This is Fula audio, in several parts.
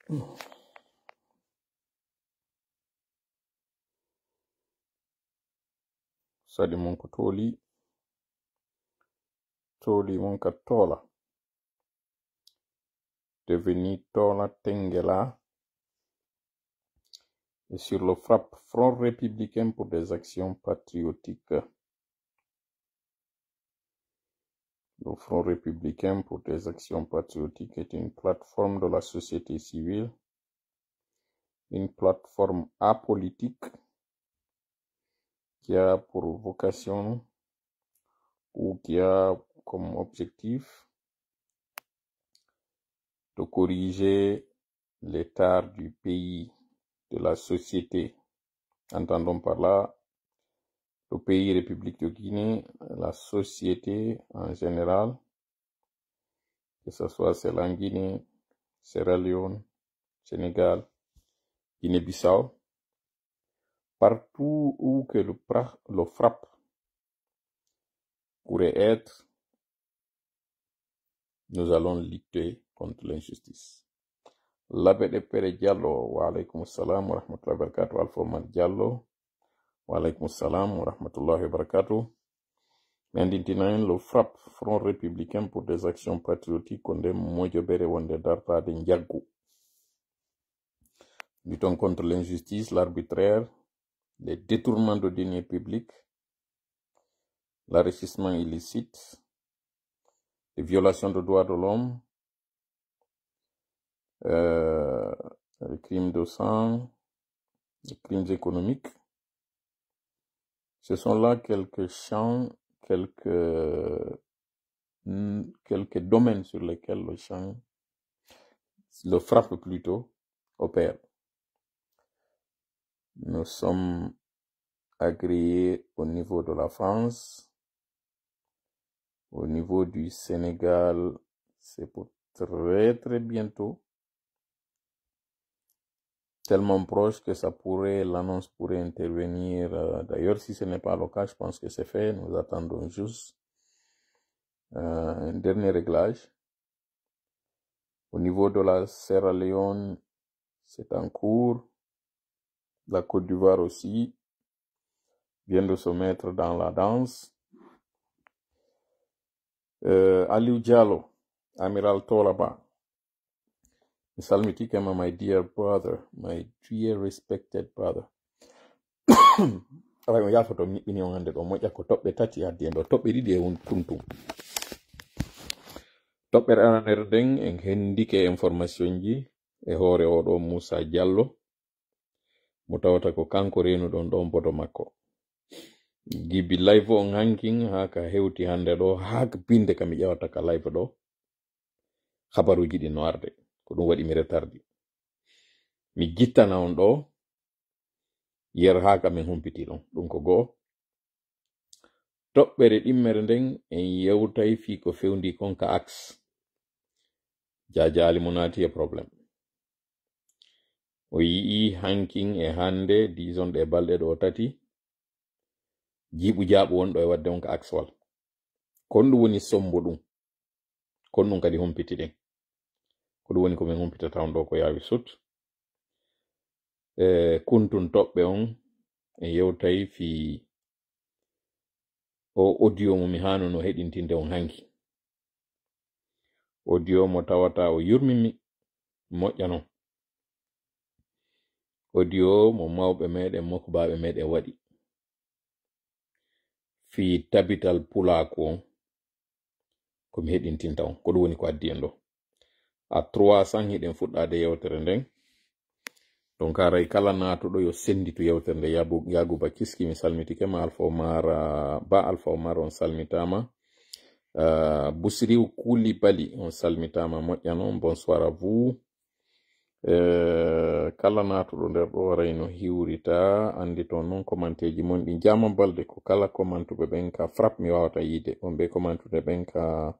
Sadi mon ko toli mon ka tola devenu tola Tengela et sur le FRAPP, Front républicain pour des actions patriotiques. Le Front républicain pour des actions patriotiques est une plateforme de la société civile, une plateforme apolitique qui a pour vocation ou qui a comme objectif de corriger l'état du pays, de la société. Entendons par là le pays République de Guinée, la société en général, que ce soit celle en Guinée, Sierra Leone, Sénégal, Guinée-Bissau, partout où que le FRAPP pourrait être, nous allons lutter contre l'injustice. Labede Pere Diallo, wa alaykum salam wa rahmatullahi wa barakatuh. Alpha Omar Diallo, wa alaykum salam wa rahmatullahi wa barakatuh. Mendintinayen le FRAPP, Front républicain pour des actions patriotiques, konde mojobere wonde darta de Ndiagu. Luttons contre l'injustice, l'arbitraire, les détournements de deniers publics, l'enrichissement illicite, les violations de droits de l'homme, les crimes de sang, les crimes économiques. Ce sont là quelques champs, quelques domaines sur lesquels le FRAPP plutôt, opère. Nous sommes agréés au niveau de la France, au niveau du Sénégal, c'est pour très très bientôt, tellement proche que l'annonce pourrait intervenir. D'ailleurs, si ce n'est pas le cas, je pense que c'est fait. Nous attendons juste un dernier réglage. Au niveau de la Sierra Leone, c'est en cours. La Côte d'Ivoire aussi vient de se mettre dans la danse. Aliou Diallo, Amiral Tolaba, Salmitikema, my dear brother, my dear respected brother. Awa mo yafoto mi on hande do mo ƴakko toɓɓe tati addi en do toɓɓe ɗiɗi e kuntum. Toɓɓe ananere nden en hendike information ji e hoore oɗo Moussa Diallo mo tawata ko kanko renuɗon ɗon bodo makko. Gibi live on hankin haka hewti hande ɗo haka binde kam mi ƴewata ka live ɗo habaruji ɗi no arde ko ɗum waɗi mi retardi. Mi gittana on ɗo yer haka min humpiti ɗum ko goo. Toɓɓere ɗimmere nden en yewtay fi ko fewndi kon ka axe jajali mo naati e probléme. O yii hankin e hande dison ɗe balɗe ɗo tati jiiɓu jaaɓu wonɗo e wadde on ka axe wal. Kon ɗum woni sombo ɗum. Kon ɗum kadi humpiti ɗen. Ko ɗum woni ko min humpitata on ɗo ko yaawi sut. Kuntun toɓɓe on en yewtay fi o audio mo mi hanono heɗintinde on hanki. Audio mo tawata o yurmimi moƴƴa non. Audio mo mawɓe meɗen mokkubaɓe meɗen waɗi fi tabital pulaku on ko mi heɗintinta on ko ɗum woni ko addi en ɗo. A 300 hiɗen fuɗɗade yewtere nden. Donc haray kala natuɗo yo senditu yewtere nde Yaguba Kiski mi salmitikema. Alpha Omar on salmitama. Bousriou Koulibaly on salmitama moƴƴa non. Bonsoir à vous. Kala natuɗo nder ɗo rayno hiwrita andi ton non commenteji mon ɗi jama balde ko kala commentuɓe ɓen ka FRAPP mi wawata yide on ɓe commentuɓe ɓen ka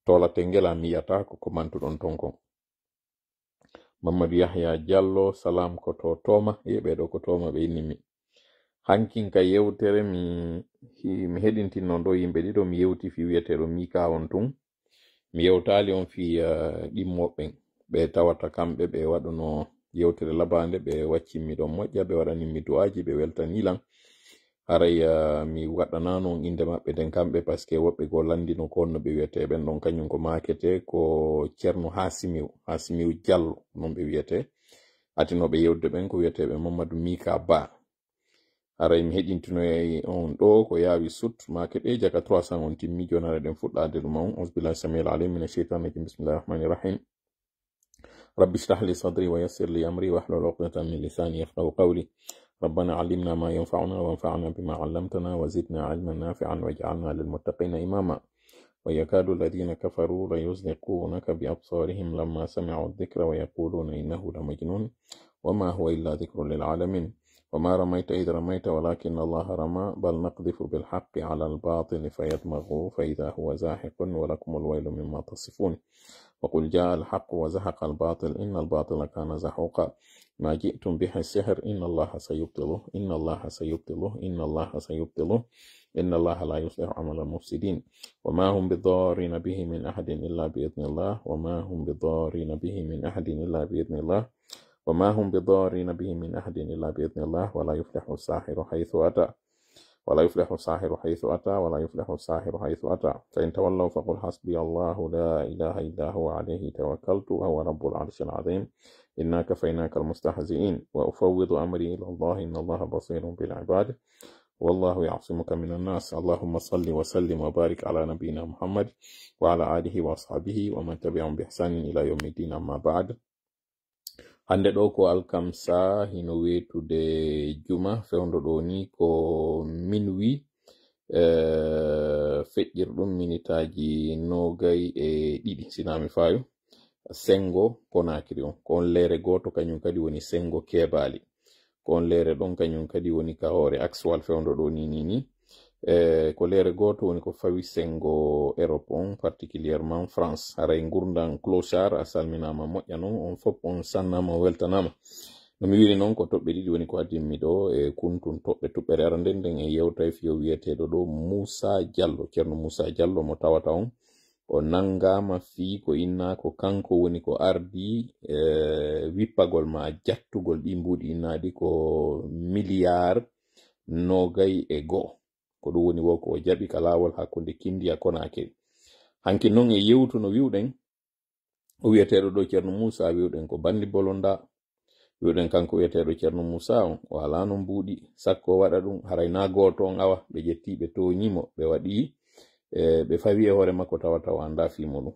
tola Tengela mi yiyata ko commentuɗon ton kon. Mamadou Yahya Diallo salam ko to toma yeɓeɗo ko toma ɓe innimi hankin ka yewtere mi heɗintinnon ɗo yimɓe ɗiɗo mi yewti fi wiyeteɗo Mika on tun mi yewtali on fi ɗimmoɓɓen ɓe tawata kamɓe ɓe waɗuno yewtere labande ɓe waccimmi ɗon moƴƴa ɓe waɗanimmi du'aji ɓe weltanilan haray mi waɗanano inde maɓɓe den kamɓe par ce que woɓɓe go landino ko no ɓe wiyete ɓen ɗon kañum ko makete ko ceerno hasimiw diallo non ɓe wiyete atinoɓe yewde ɓen ko wiyeteɓe mamadou mika ba haray mi heƴintinoy on ɗo ko yaawi sut makete jaka 300 on timmi jonare ɗen fuɗɗade ɗum on ausbillahi samil alim min asheitan rajim bismillahi rahmani rahim rabbi shrah li sadri wa yassir li amri wahlul uqdatan min lisani yafqahu qawli ربنا علمنا ما ينفعنا وانفعنا بما علمتنا وزدنا علما نافعا واجعلنا للمتقين إماما ويكاد الذين كفروا ليزلقونك بأبصارهم لما سمعوا الذكر ويقولون إنه لمجنون وما هو إلا ذكر للعالمين وما رميت إذ رميت ولكن الله رمى بل نقذف بالحق على الباطل فيدمغه فإذا هو زاحق ولكم الويل مما تصفون وقل جاء الحق وزهق الباطل إن الباطل كان زحوقا ما جئتم به السحر إن الله سيبطله إن الله سيبطله إن الله سيبطله إن الله لا يصلح عمل المفسدين وما هم بضارين به من أحد إلا بإذن الله وما هم بضارين به من أحد إلا بإذن الله وما هم بضارين به من أحد إلا بإذن الله ولا يفلح الساحر حيث أتى ولا يفلح الساحر حيث أتى ولا يفلح الساحر حيث أتى فإن تولوا فقل حسبي الله لا إله إلا هو عليه توكلت وهو رب العرش العظيم إنا كفيناك المستهزئين وأفوض أمري إلى الله إن الله بصير بالعباد والله يعصمك من الناس اللهم صل وسلم وبارك على نبينا محمد وعلى آله وأصحابه ومن تبعهم بإحسان إلى يوم الدين أما بعد hande ɗo ko alkamsa hino wetude juma fewndo ɗo ni ko minwi feƴƴirɗum minitaji nogay e ɗiɗi sinami fayo sengo konakiri on ko on leere goto kañum kadi woni sengo kebali ko on leere ɗon kañum kadi woni ka hoore axwal fewndo ɗo ni ko leere goto woni ko fawi sengo Europe on particulièrement France haray gurdan clochard a salminama moƴƴa noon on fop on sannama weltanama no mi wiri noon ko toɓɓe ɗiɗi woni ko addinmi ɗo e kuntun toɓɓe tuɓɓere arande nden e yewta fiyo wiyeteɗo ɗo Moussa Diallo ceerno Moussa Diallo mo tawata on o nangama fi ko inna ko kanko woni ko ardi wippagol ma jattugol ɗi mbuɗi innadi ko milliard nogay e go ko ɗum woni wo ko o jaɓi ka laawol hakkunde Kindia Konakiri hanki noon e yewtu no wiwɗen o wiyeteɗo ɗo ceerno Moussa wiwɗen ko bandi bolonda wiwɗen kanko wiyeteɗo ceerno Moussa on o ala no mbuɗi sakko waɗa ɗum haray na goto on awa ɓe ƴetti ɓe toñimo ɓe waɗi ɓe fawi e hoore makko tawata o anda fimo ɗum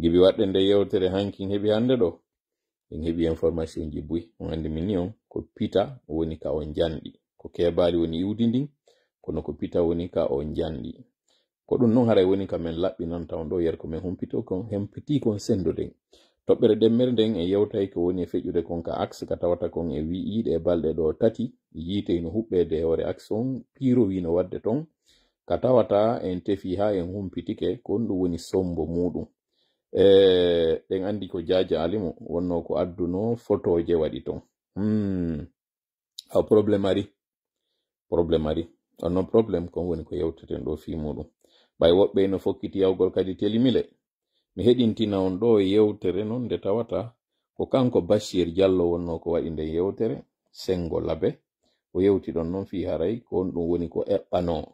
gibi waɗɗe nde yewtere hanki heɓi hande ɗo en heɓi information ji buy on andi min ni on ko pita woni ka on janɗi ko kebali woni iwdi ndin kono ko pita woni ka o janɗi ko ɗum noon haray woni ka men laɓɓinan taw ɗo yer ko men hempiti kon sendoden toɓɓere ɗemmere nden e yewtay ko woni e feƴƴude kon ka axe ka tawata kon e wi'iɗe e balɗe ɗo tati yiite no huɓɓede e hoore axe on piiro wi no wadde ton ka tawata en tefi ha en humpitike kon ɗum woni sombo muɗum ɗen andi ko Jaja Alimo wonno ko adduno photoje waɗi ton haw probléme ari onnon probléme kon woni ko yewteten ɗo fi muɗum ɓay woɓɓe no fokkiti yawgol kadi telimile mi heɗintina on ɗo yewtere non nde tawata ko kanko Bashir Diallo wonno ko waɗi nde yewtere sengo labe o yewti ɗon noon fi haray ko on ɗum woni ko eɓɓano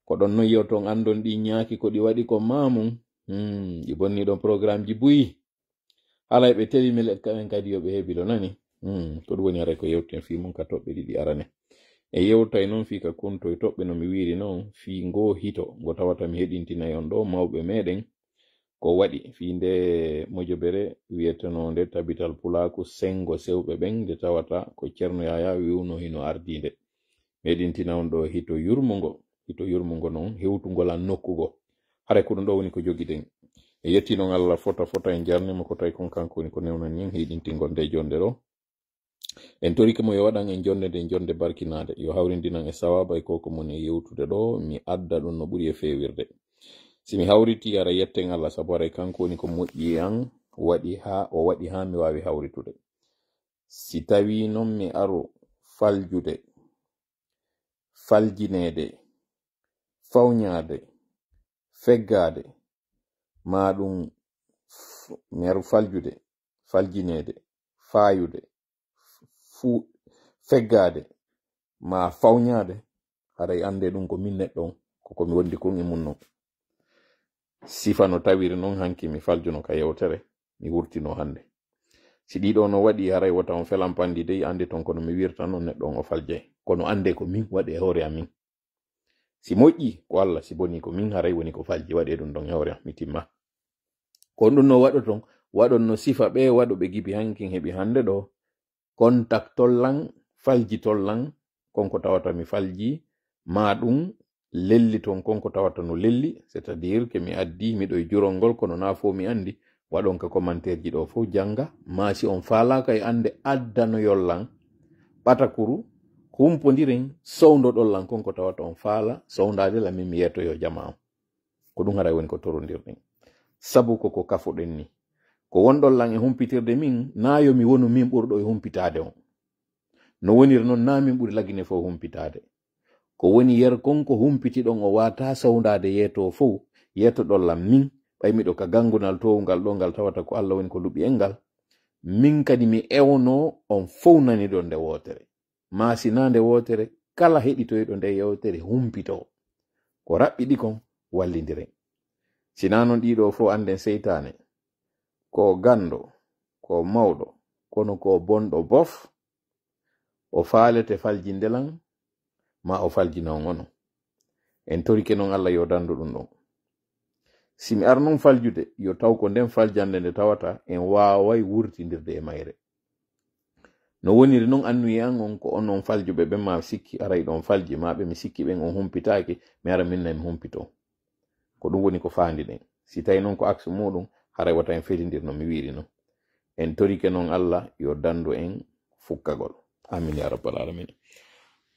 ko ɗon non yewton andon ɗi ñaaki ko ɗi waɗi ko mamum ɗi bonni ɗon programme ji buyi halay ɓe telimile kamen kadi yoɓe heɓi ɗo nani ko ɗum woni haray ko yewten fi mum ka toɓɓe ɗiɗi arane e yewtay noon fi ka kunto e toɓɓe no mi wiri noon fi ngo hito ngo tawata mi heɗintinay on ɗo mawɓe meɗen ko waɗi fi nde mojobere wiyeteno nde tabital pulaku sengo sewɓe ɓen nde tawata ko ceerno Yaya wiwno hino ardinde mi heɗintina on ɗo hito yurmugo noon hewtugolan nokkugo hare ko ɗum ɗo woni ko jogiɗen e yetti noon Allah fota en jarnimo ko tawi kon kanko woni ko newnan nin heɗintingol nde jonde ɗo en torike mo yo waɗan en jonde nde jonde barkinade yo hawrindinan e sawaba e koko mon e yewtude ɗo mi adda ɗum no ɓuri e fewirde si mi hawriti ara yetten Allah sabu aray kanko woni ko moƴƴi an waɗi ha mi wawi hawritude si tawi noon mi aro faljude faljinede fawñade feggade ma ɗum mi aru faljude faljinede fayude fu feggade ma fawnyade haray ande ɗum ko min neɗɗo ko mi wondi kon e mun non sifa no tawiri non hanki mi faljuno ka yewtere mi wurtino hande si ɗiɗo no waɗi haray wata on felan pandi dey ande ton kono mi wirta non neɗɗo on o faljay kono ande ko min waɗi e hoore amin si moƴƴi ko Allah si boni ko min haray woni ko falji waɗe ɗum ɗon e hoore am mi timma kon ɗum no waɗo ton waɗon no sifa ɓe waɗoɓe gibi hankin heɓi hande ɗo contact tollan falji tollan konko tawata mi falji ma ɗum lelli ton konko tawata no lelli c'est à dire que mi addi miɗo e jurol ngol kono na fo mi andi waɗon ka commentaire ji ɗo fo janga ma si on falaka e ande addano yollan ɓatakuru humpodiren sowdo ɗollan konko tawata on faala sowdade la min mi yetto yo jama am ko ɗum haray woni ko torondirɗen sabu koko kafuɗen ni ko wonɗollan e humpitirde min na yo mi wonu min ɓurɗo e humpitade on no wonir noon na min ɓuri lagine fo humpitade ko woni yer konko humpitiɗon o wata sawdade yeeto fof yeeto ɗollam min ɓaymiɗo ka gangunal towgal ɗo ngal tawata ko Allah woni ko luɓi en ngal min kadi mi ewno on fof nani ɗo nde wotere ma sina nde wotere kala heɗitoyɗo nde yewtere humpito ko raɓɓiɗi kon wallidiren sina noon ɗiɗo fof anden seytane ko gando ko mawɗo kono ko bonɗo bof o faalete faljindelan ma o faljinon ono en torike noon Allah yo dandu ɗum ɗon si mi ar non faljude yo taw ko nden faljande nde tawata en waaway wurtindirde e mayre no woniri noon annuyi an on ko on faljuɓe ɓen ma sikki aray ɗon falji maɓe mi sikki ɓen on humpitaki mi ara minna mi humpito ko ɗum woni ko faandi ɗen si tawi noon ko axe muɗum haray wata en felidir no mi wiri no en torike noon Allah yo dandu en fukkagol amin ya rabbal alamin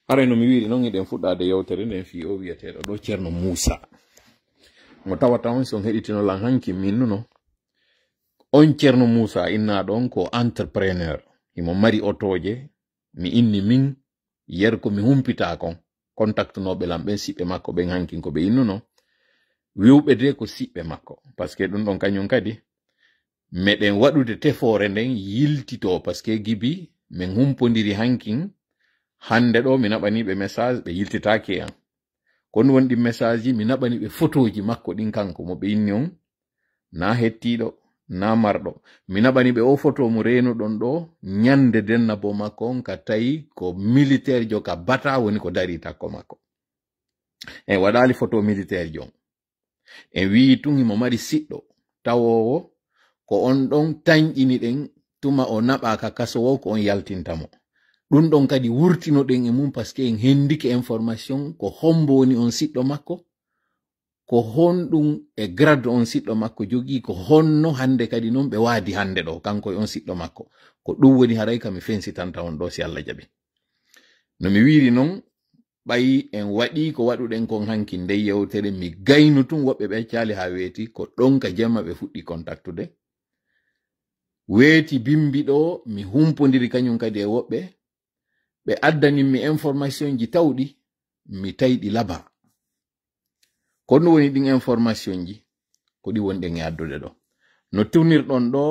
haray no mi wiri noon eɗen fuɗɗade yewtere nden fi o wiyeteɗo ɗo ceerno Moussa mo tawata on son heɗitino lan hanki min nuno on ceerno Moussa inna ɗon ko entrepreneur imo mari otoje mi inni min yer ko mi humpita kon contact noɓe lam ɓen siɓɓe makko ɓen hankin ko ɓe innuno wiwɓe de ko siɓɓe makko parce que ɗum ɗon kañum kadi meɗen waɗude tefore nden yiltito parce que gibi min humpodiri hankin hande ɗo mi naɓaniɓe message ɓe yiltitaki an kono wonɗi message ji mi naɓaniɓe photoji makko ɗin kanko mo ɓe inni on na hettiɗo na marɗo mi naɓaniɓe o photo mo renuɗon ɗo ñande denna bo makko on ka tawi ko militaire jo ka bata woni ko dari takko makko en waɗali photo militaire jon en wi tun himo mari siɗɗo tawowo ko on ɗon tañƴini ɗen tuma o naɓaka kasowo ko on yaltintamo ɗum ɗon kadi wurtino ɗen e mum parce que en hendike information ko hombo woni on siɗɗo makko ko honɗum e grade on siɗɗo makko jogi ko honno hande kadi noon ɓe waadi hande ɗo kanko e on siɗɗo makko ko ɗum woni haray kam mi fensitanta on ɗo si Allah jaɓi no mi wiri noon ɓayi en waɗi ko waɗuɗen kon hanki nde yewtere mi gaynu tun woɓɓe ɓe cali ha weeti ko ɗon ka jemma ɓe fuɗɗi contactude weeti bimbi ɗo mi humpodiri kañum kadi e woɓɓe ɓe addaninmi information ji tawɗi mi tayɗi laba ko ɗum woni ɗin information ji ko ɗi wonɗen e addude ɗo no tournirɗon ɗo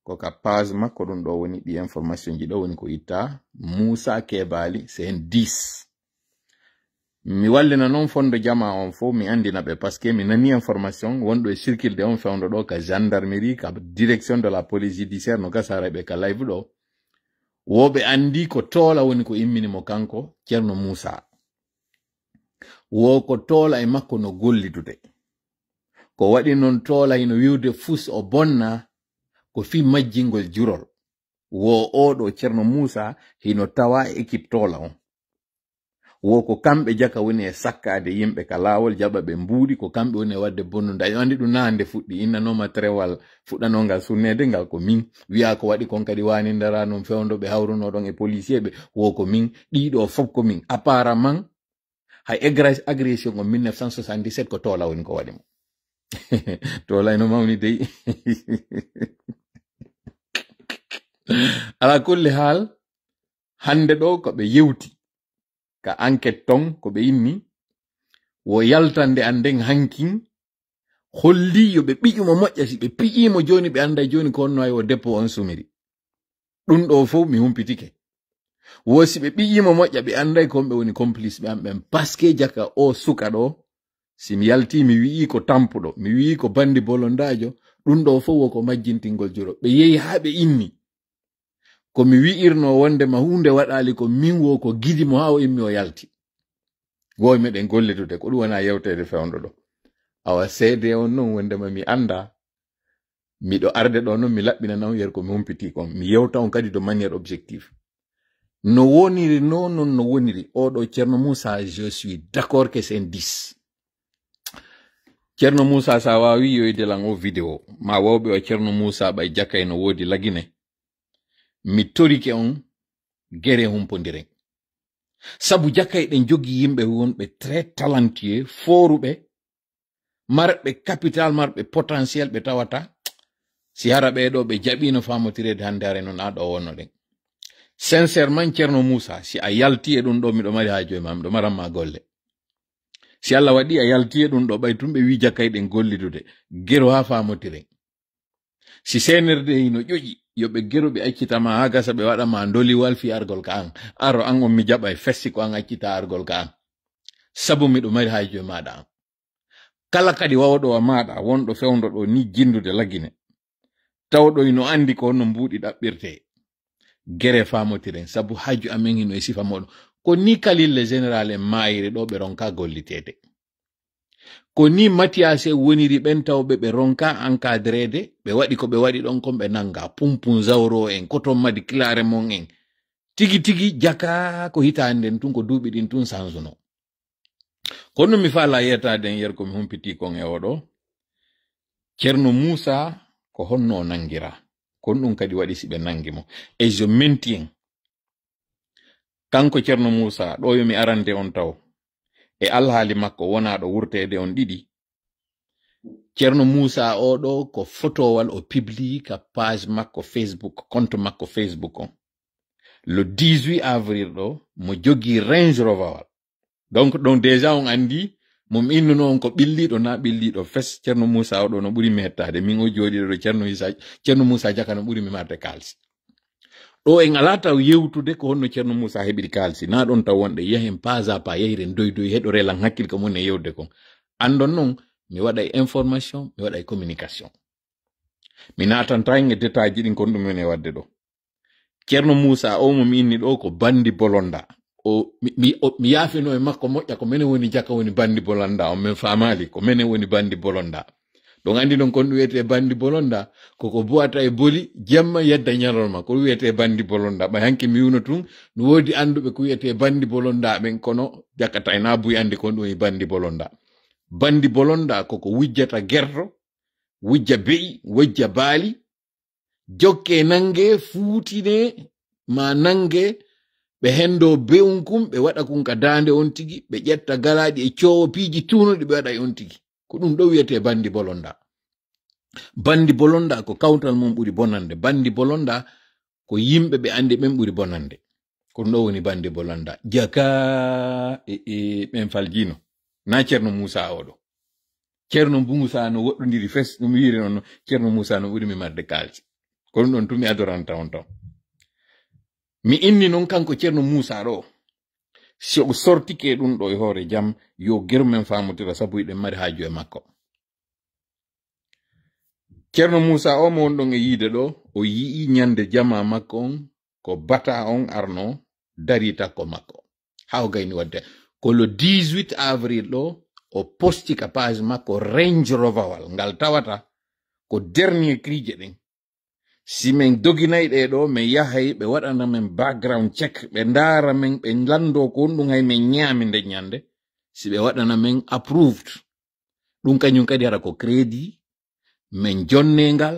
ko ka page makko ɗum ɗo woni ɗi information ji ɗo woni ko itta Moussa Kebali c'est un 10 mi wallina noon fondo jama on fo mi andina ɓe parce que mi nani information wonɗo e circulde on fewndo ɗo ka gendarmerie ka direction de la police judiciaire no gasara ɓe ka live ɗo woɓe andi ko toola woni ko imminimo kanko ceerno Moussa wo ko toola e makko no gollitude ko waɗi noon toola hino wiwde fus o bonna ko fi majjingol jurol wo oɗo ceerno Moussa hino tawa équipe toola on wo ko kamɓe jaka woni e sakkade yimɓe ka laawol jaɓa ɓe mbuuɗi ko kamɓe woni e wadde bonnude ayo andi ɗum nande fuɗɗi innanoma trewal fuɗɗanongal sunnede ngal ko min wiya ko waɗi kon kadi wani ndara noon fewdoɓe hawrunoɗon e policier ɓe wo ko min ɗiɗo fof ko min apparemment hay agression o 1977 ko toola woni ko waɗi mo toola eno mawni dey ala kulli haal hande ɗo ko ɓe yewti ka enquête ton ko ɓe inni wo yaltande anden hankin holli yo ɓe ɓiƴumo moƴƴa si ɓe piƴimo joni ɓe anda joni ko honno ay o debbo on sumiri ɗum ɗo fof mi humpitike wosi ɓe ɓiƴimo moƴƴa ɓe anday kon ɓe woni complice ɓe am ɓen paske jaka o suka ɗo si mi yalti mi wi'i ko tampuɗo mi wi'i ko bandi bolondajo ɗum ɗo fof woko majjintingol juro ɓe yehi ha ɓe inni ko mi wi'irno wonde ma hunde waɗali ko min wo ko gidimo ha o immi o yalti woy meɗen golletude ko ɗum wona yewtede fewndo ɗo awa seede on non wonde ma mi anda miɗo arde ɗo non mi laɓɓinana on yer ko mi humpiti kon mi yewta on kadi de manière objective no woniri non no woniri oɗo Ceerno Moussa je suis d'accord que c'est un 10 Ceerno Moussa sa wawi yoyde lan o vidéo ma wawɓe o Ceerno Moussa ɓay jakkay no wodi lagine mi torike on gere humpodiren sabu jakkay ɗen jogi yimɓe wonɓe très talentueux foruɓe marɓe capital marɓe potentiel ɓe tawata si hara ɓeɗo ɓe jaɓino famotirede hande are noon aɗo wonno ɗen sincèrement Ceerno Moussa si a yalti e ɗum ɗo miɗo mari ha joyi ma miɗo maranma golle si Allah waɗi a yalti e ɗum ɗo ɓay tumɓe wi jakkay ɗen gollidude gero ha famotiren si senerde hino ƴoƴi yoɓe gero ɓe accitama ha gasa ɓe waɗama doliwal fi argol ka an aro an on mi jaɓa e fessi ko an accita argol ka an sabu miɗo mari ha joyi maɗa an kala kadi wawɗo wa maɗa wonɗo fewndo ɗo ni jindude lagine tawɗo ino andi ko honno mbuɗi ɗaɓɓirte gere famotiren sabu haju amen hino e sifa moɗon ko ni kalille général en mayire ɗo ɓe ronka gollitede ko ni Mathiase woniri ɓen tawɓe ɓe ronka encadrede ɓe waɗi ko ɓe waɗi ɗon kon ɓe nanga pumpun zawro en koton madi clare mon en tigi tigi jaka ko hitanden tun ko duuɓi ɗin tun sansuno kono mi fala yetaden yer ko mi humpiti kon e oɗo Ceerno Moussa ko honno o nangira kon ɗum kadi waɗi si ɓe nangi mo et je maintiens kanko Ceerno Moussa ɗo yomi arande on taw e alhaali makko wona ɗo wurtede on ɗiɗi Ceerno Moussa oɗo ko photowal o publie ka page makko Facebook compte makko Facebook on le 18 avril ɗo mo jogi Range Rover wal donc déjà on andi mom innuno on ko ɓilliɗo na ɓilliɗo fes Ceerno Moussa oɗo no ɓuri mi hettade min o jooɗiɗo ɗo Ceerno Moussa jaka no ɓuri mi marde kalsi ɗo en ala taw yewtude ko honno Ceerno Moussa heɓiri kalsi na ɗon taw wonɗe yahen pas à pas yahiren doydoy heɗo relan hakkil ko mon e yewde kon andon non mi waɗa information mi waɗa communication mi natanta en e détail ji ɗin kon ɗum woni wadde ɗo Ceerno Moussa o mo mi inni ɗo ko bandi bolonda o mi yaafino e makko moƴƴa ko menen woni jaka woni bandi bolonda on men famali ko menen woni bandi bolonda ɗon andi ɗon kon ɗum wiyete bandi bolonda koko buwata e boli jemma yedda ñalorma ko wiyete bandi bolonda ɓay hanki mi wiwno tun no wodi anduɓe ko wiyete bandi bolonda ɓen kono jakata ena buyi andi kon ɗum e bandi bolonda bandi bolonda koko wujjata gerto wujja be'i wujja baali jokke nange fuutine ma nange ɓe hendo be'un kum ɓe waɗa kun ka dande on tigi ɓe ƴetta galaɗi e coowo piiji tunuɗi ɓe waɗa e on tigi ko ɗum ɗo wiyete bandi bolonda bandi bolonda ko kawtal mum ɓuri bonande bandi bolonda ko yimɓe ɓe andi ɓen ɓuri bonande ko ɗum ɗo woni bandi bolonda jaka ɓen faljino na Ceerno Moussa oɗo Ceerno Moussa no woɗɗodiri fes ɗum wiiri noon Ceerno Moussa no ɓuri mi marde kalsi ko ɗum ɗon tumi adoranta on taw mi inni noon kanko Ceerno Moussa ɗo si o sortike ɗum ɗo e hoore jam yo gerumen famotira sabu iɗen mari haaju e makko Ceerno Moussa o mo wonɗon e yiide ɗo o yii ñande jama makko on ko bata on arno dari takko makko ha o gayni wadde ko le 18 avril ɗo o posti ka page makko Range Rover wal ngal tawata ko dernier crije ɗen si men doginay ɗe ɗo min yahay ɓe waɗana men background check ɓe ndaara men ɓe lando ko ɗum hay men ñaami nde ñande si ɓe waɗana men approved ɗum kañum kadi hara ko crédit min jonnengal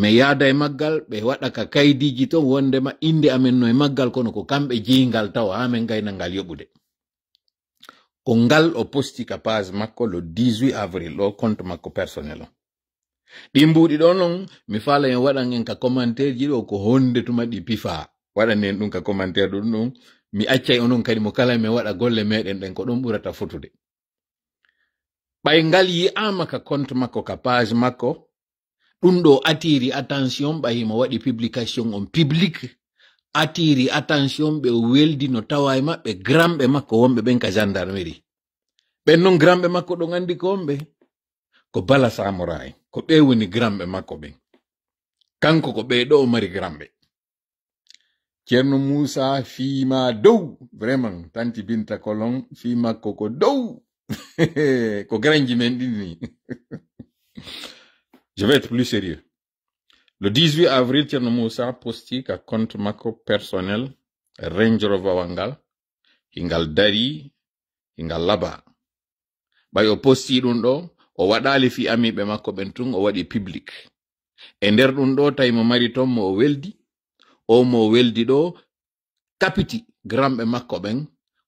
mi yaada e maggal ɓe waɗa ka kaydiji ton wondema inde amen no e maggal kono ko kamɓe jeyingal taw ha men gayna ngal yoɓude ko ngal o posti ka page makko le 18 avril ɗo compte makko personnel on ɗi mbuɗi ɗo noon mi faala en waɗan en ka commentaire ji ɗo ko honde tuma ɗi pifa waɗan en ɗum ka commentaire ɗum ɗum mi accay onon kadi mo kala men waɗa golle meɗen ɗen ko ɗon ɓurata fotude ɓay ngal yi'ama ka compte makko ka page makko ɗum ɗo attiri attention ɓay mo waɗi publication on public attiri attention ɓe weldi no tawa e maɓɓe gramɓe makko wonɓe ɓen ka gendarmerie ɓen non gramɓe makko ɗon andi ko wonɓe ko Bala Samora en ko ɓe woni gramɓe makko ɓen kanko ko ɓe ɗo mari gramɓe Ceerno Moussa fiima dow vraiment tanti Binta Kolon fi makko ko dow ko granji men ɗini Je vais être plus sérieux. Le 18 avril, Ceerno Moussa posti ka compte makko personnel Range Rover wangal hingal dari hingal laba ɓay o posti ɗum ɗo o waɗali fi amiɓe makko ɓen tun o waɗi public e nder ɗum ɗo tawi mo mari ton mo o weldi ɗo kapiti gramɓe makko ɓen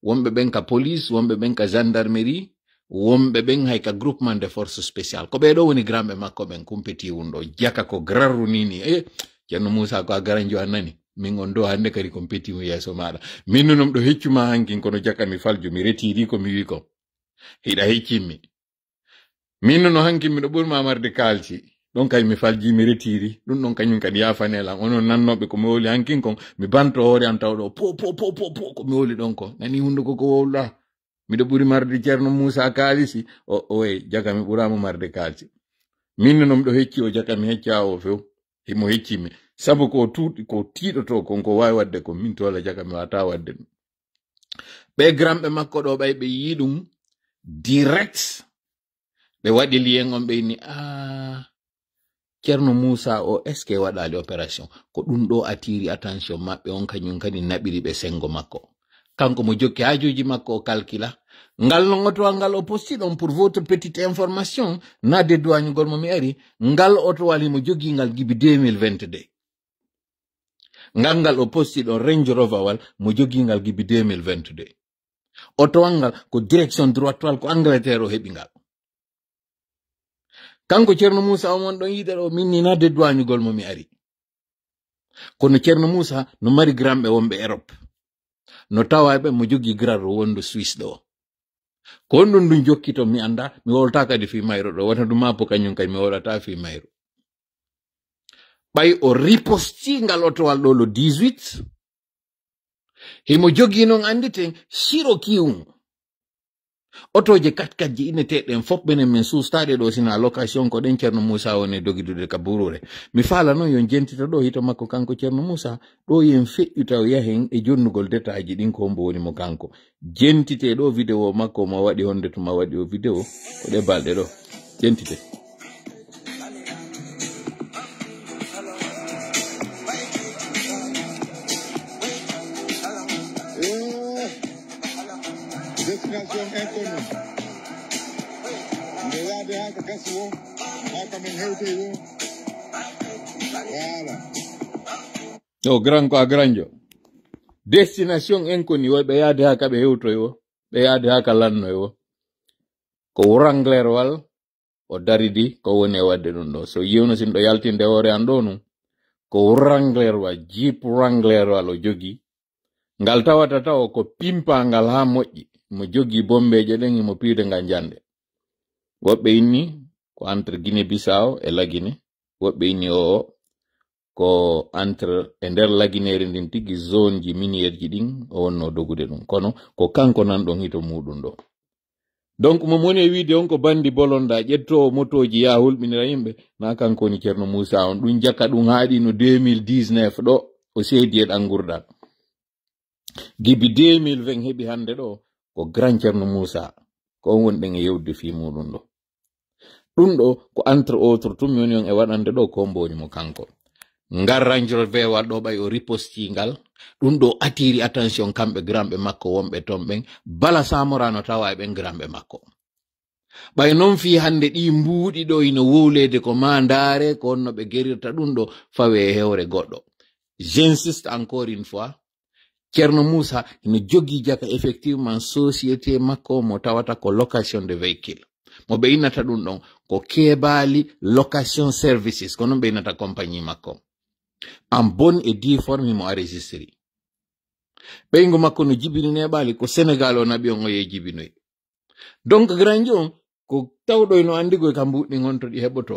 wonɓe ɓen ka police wonɓe ɓen ka gendarmerie wonɓe ɓen hay ka groupement de force spéciale ko ɓe ɗo woni gramɓe makko ɓen kumpeti wunɗo jaka ko grarru nini Ceerno Moussa ko a garanjo a nani min on ɗo hande kadi kompeti mo yeeso maɗa min nonom ɗo heccuma hankin kono jaka mi faljo mi retiri ko mi wi ko hiɗa heccimmi min no hankin miɗo ɓurma marde kalci ɗon kay mi falji mi retiri ɗum ɗon kañum kadi yafanelam onon nannoɓe ko mi woli hankin kon mi banto hoore am tawɗo po ko mi woli ɗon ko nani hunduko ko wowla miɗo ɓuri marde Ceerno Moussa kalisi o jaka mi ɓuramo marde kalci min nonom ɗo hecci o jaka mi hecca o few himo heccimi sabu ko tiɗoto kon ko wawi wadde ko min tola jaka mi wata wadde ɗum ɓe gramɓe makko ɗo ɓay ɓe yi ɗum direct ɓe waɗi liyen on ɓe ni Ceerno Moussa o est ce que waɗali opération ko ɗum ɗo attiri attention maɓɓe on kañum kadi naɓiri ɓe sengo makko kanko mo jokki hajoji makko o calcula ngal non otowal ngal o posti ɗon pour votre petite information na dédoignugol mo mi ari ngal otowal himo jogi ngal gibi 2022 ngal o posti ɗon Range Rover wal mo jogi ngal gibi 2022 otowal ngal ko direction droite ko Angleterre o heɓi ngal kanko Ceerno Moussa on ɗon yiɗa ɗo min ni na dédoignugol mo mi ari kono Ceerno Moussa no mari gramɓe wonɓe Europe no tawa ɓe mo jogi grarro wonɗo Suisse ɗo ko on ɗum ɗum jokkito mi anda mi wolta kadi fi mayro ɗo wata ɗum mapo kañum kadi mi wolata fi mayro ɓay o riposti ngal otowal ɗo le 18 himo jogi noon anditen siro kiwum otoje 4x4 ji inneteɗen fof ɓenen min sustaɗe ɗo sina location ko ɗen Ceerno Moussa woni dogidude ka burure mi faala noon yon jentita ɗo hito makko kanko Ceerno Moussa ɗo yen feƴƴuta yahen e jonnugol détail ɗin ko hombo woni mo kanko jentite ɗo vidéo makko mo waɗi honde to ma waɗi o vidéo ko ɗe balɗe ɗo jentite destination inconnue nde yaade ha ko gasi wo ha kamen hewte wo voilà o grand ko a granjo destination inconnue wo ɓe yaade ha kaɓe hewtoy wo ɓe yaade ha ka lannoy wo ko Wrangler wal o daridi ko woni e wadde ɗum ɗo so yiwno sin ɗo yaltinde hoore an ɗo num ko Wrangler wa Jeep Wrangler wal o jogi ngal tawata taw ko pimpa ngal ha moƴƴi mo jogi bombeje ɗen imo piide ngal jande woɓɓe inni ko entre Guinée Bissau e Lagine woɓɓe inni o ko entre e nder laginere ndin tigi zone ji minière ji ɗin o wonno dogude ɗum kono ko kanko nan ɗon hito muɗum ɗo donc mo moni e wiide on ko bandi bolonda ƴettowo motoji ya hulɓinira yimɓe na kanko woni Ceerno Moussa on ɗum jaka ɗum haaɗi no 2019 ɗo o seedi e ɗan gurɗan gibi 2020 heɓi hande ɗo ko grand Ceerno Moussa ko on wonɗen e yewde fi muɗum ɗo ɗum ɗo ko entre autres tum yoni on e waɗande ɗo ko mboni mo kanko ngar Range Rover wal ɗo ɓay o riposti ngal ɗum ɗo attiri attention kamɓe gramɓe makko wonɓe ton ɓen Bala Samora no tawa e ɓen gramɓe makko ɓay noon fi hande ɗi mbuuɗi ɗo ina wowlede ko mandare ko onno ɓe gerirta ɗum ɗo fawe e hewre goɗɗo j'insiste encore une fois Ceerno Moussa ina jogi jaka effectivement société makko mo tawata ko location de véhicule mo ɓe innata ɗum ɗon ko Kebali location services ko noon ɓe innata compagnie makko en bonne et due forme mo enregistré ɓeygu makko no jibini neɓali ko Sénégal o naɓi on o ye jibinoy donc grand on ko tawɗo no andigo e kambuɗɗi gonto ɗi heɓoto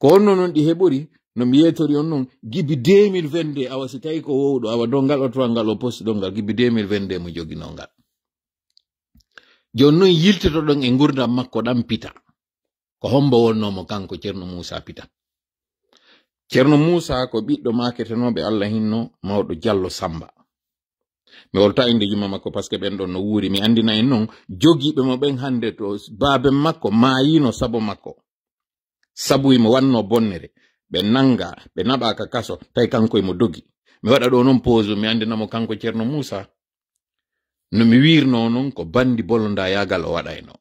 ko onno non ɗi heɓori no mi yetori on non gibi 2022 awa si tawi ko wowɗo awa do ngal o towa ngal o posti ɗo ngal gibi 2022 mo jogino ngal joni noon yiltoto ɗon e gurdam makko ɗam pita ko hombo wonnomo kanko Ceerno Moussa pita Ceerno Moussa ko ɓiɗɗo maketenoɓe Allah hinno mawɗo Diallo Samba mi wolta inde juma makko par ce que ɓen ɗon no wuuri mi andina en noon jogiiɓe mo ɓen hande to baabe makko maayino sabo makko sabuyimo wanno bonnere ɓe nanga ɓe naɓaka kaso tawi kanko emo dogi mi waɗa ɗo noon pause mi andinamo kanko Ceerno Moussa no mi wirno noon ko bandi bolonda yagal o waɗa eno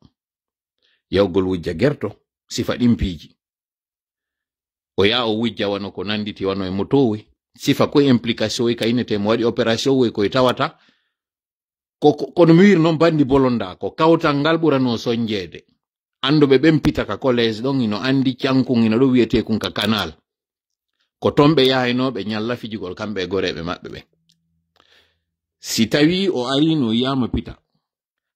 yawgol wujja gerto sifa ɗimpiiji o yaa o wujja wano ko nanditi wano e motowe sifa ko implication e kaynete mo waɗi opération we koye tawata kono mi wir noon bandi bolonda ko kawtal ngal ɓurano soñjeede anduɓe ɓen pitaka collège ɗon ino andi cankun ino ɗo wiyete kun ka canal ko ton ɓe yahaynoɓe ñalla fijigol kamɓe e goreɓe maɓɓe ɓe si tawi o ari no yiyama pita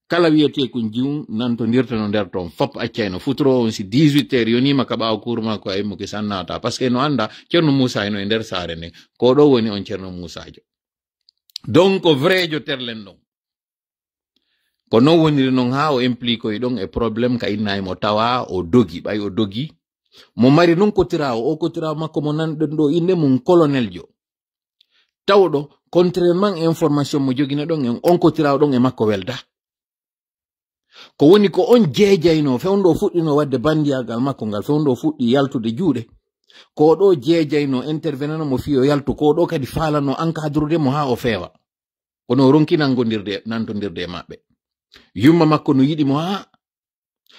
kala wiyete kun jiwum nantodirta no nder ton fop accayno futuro on si 18 heures yonima ka ɓawa cour makko a immuki sannata par ce que no anda Ceerno Moussa eno e nder saare nden ko ɗo woni on Ceerno Moussajo donc vrai jo terlen ɗon ko non woniri noon ha o implique e ɗon e probléme ka innayi mo tawa o dogi ɓay o dogi mo mari non kotirawo o kotirawo makko mo nanɗen ɗo inde mum colonel jo tawɗo contrairement information mo jogina ɗon en on kotirawo ɗon e makko welda ko woni ko on jeejayno fewndo fuɗɗino wadde bandiyagal makko ngal fewndo fuɗɗi yaltude juuɗe ko ɗo jeejayno intervenano mo fiyo yaltu ko ɗo kadi falano encadrude mo ha o feewa kono ronkinangodirde nantodirde e maɓɓe yumma makko no yiɗi mo ha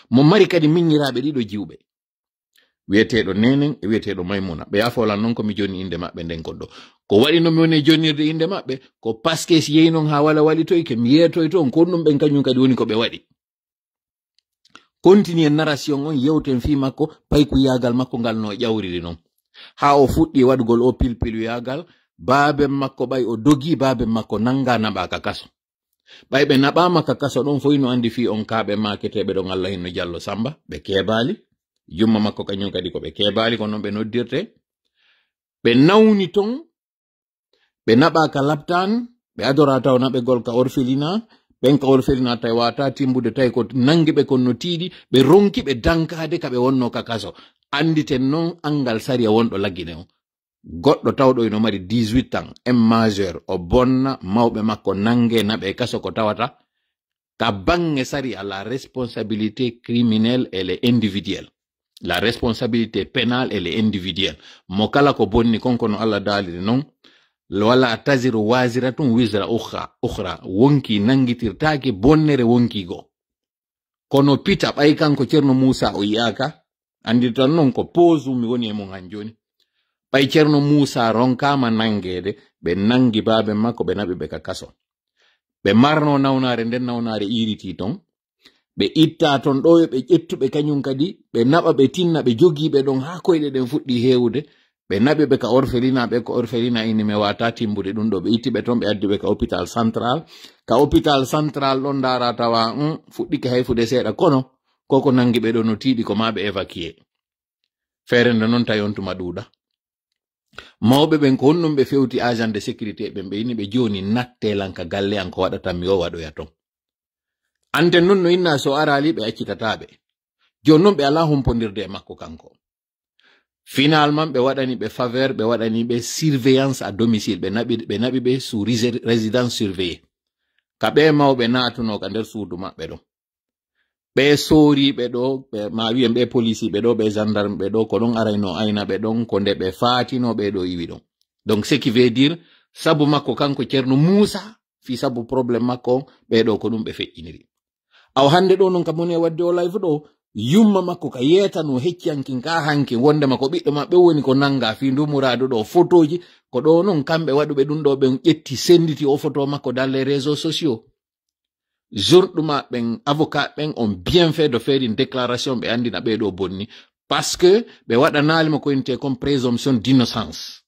mo mari kadi miññiraɓe ɗiɗo jiwɓe wiyeteɗo Nenen e wiyeteɗo Maymuna ɓe yafolan noon komi joni inde maɓɓe nden goɗɗo ko waɗi no mi woni jonnirde inde maɓɓe ko pasque si yehi noon ha wala walitoy ke mi yeetoy toon ko ɗum ɓen kañum kadi woni ko ɓe waɗi continue narration on yewten fi makko payku yagal makko ngal no ƴawriri noon ha o fuɗɗi waɗgol o pilpilu yagal baabe makko ɓay o dogi baabe makko nanga naɓaka kaso ɓay ɓe naɓama ka kaso ɗon foy no andi fi on kaɓe maketeɓe ɗon Allah hinno Diallo Samba ɓe keɓali jumma makko kañum kadi ko ɓe keɓali ko noon ɓe noddirte ɓe nawni ton ɓe naɓaka laptan ɓe adora taw naɓegol ka orphelina ɓen ka orphelina tawi wata timbude tawi ko nangi ɓe kon no tiiɗi ɓe ronki ɓe dankade ka ɓe wonno ka kaso anditen noon angal sariya wonɗo laggine on goɗɗo tawɗo ino mari 18 ans en majeur o bonna mawɓe makko nange naɓe kaso ko tawata ka bange sariya la responsabilité criminelle elle est individuelle la responsabilité pénale elle est individuelle mo kala ko bonni konko no Allah daaliri noon wala taziru waziratun wisra ukhra wonki nangitirtaake bonnere wonki go kono pita ɓay kanko Ceerno Moussa o yiyaka andi tan noon ko pose mi woni e mon han joni ɓay Ceerno Moussa ronkama nangede ɓe nangi baabe makko ɓe naɓi ɓe ka kaso ɓe marno nawnare nden nawnare iriti ton ɓe itta ton ɗo ɓe ƴettuɓe kañum kadi ɓe naɓa ɓe tinna ɓe jogiiɓe ɗon ha koyɗe ɗen fuɗɗi hewude ɓe naɓi ɓe ka orphelina ɓe ko orphelina ini me wata timbude ɗum ɗo ɓe ittiɓe toon ɓe addi ɓe ka hôpital central ɗon dara tawa fuɗɗike hayfude seeɗa kono koko nangi ɓe ɗo no tiiɗi ko ma ɓe évacué feere nde noon tawi on tuma ɗuuɗa mawɓe ɓen ko honɗum ɓe fewti agent de sécurité ɓen ɓe ini ɓe joni nattelan ka galle an ko waɗata mi o waɗoya toon anten noon no inna so arali ɓe accitataɓe joni noon ɓe ala humpodirde e makko kanko finalement ɓe waɗani ɓe faveur ɓe waɗani ɓe surveillance à domicile ɓe naɓi ɓe sous résidence surveillée ka ɓe mawɓe natuno ka nder suudu maɓɓe ɗo ɓe sooriɓe ɗo ma wiyen ɓe policiɓe ɗo ɓe gendarme ɓe ɗo ko ɗon arayno ayna ɓe ɗon ko nde ɓe faatino ɓe ɗo iwi ɗon donc ce qui veut dire sabu makko kanko Ceerno Moussa fi sabu probléme makko ɓe ɗo ko ɗum ɓe feƴƴiniri aw hande ɗo noon kam woni e wadde o live ɗo yumma makko ka yetano hecciyankin ka hanki wondema ko ɓiɗɗo maɓɓe woni ko nanga fi ndumurado ɗo photoji ko ɗo noon kamɓe waɗuɓe ɗum ɗo ɓen ƴetti senditi o photo makko dans les réseaux sociaux jourɗuma ɓen avocat ɓen on bien fait de faire une déclaration ɓe andina ɓeɗo bonni parce que ɓe waɗanalima ko inte comme présomption d'innocence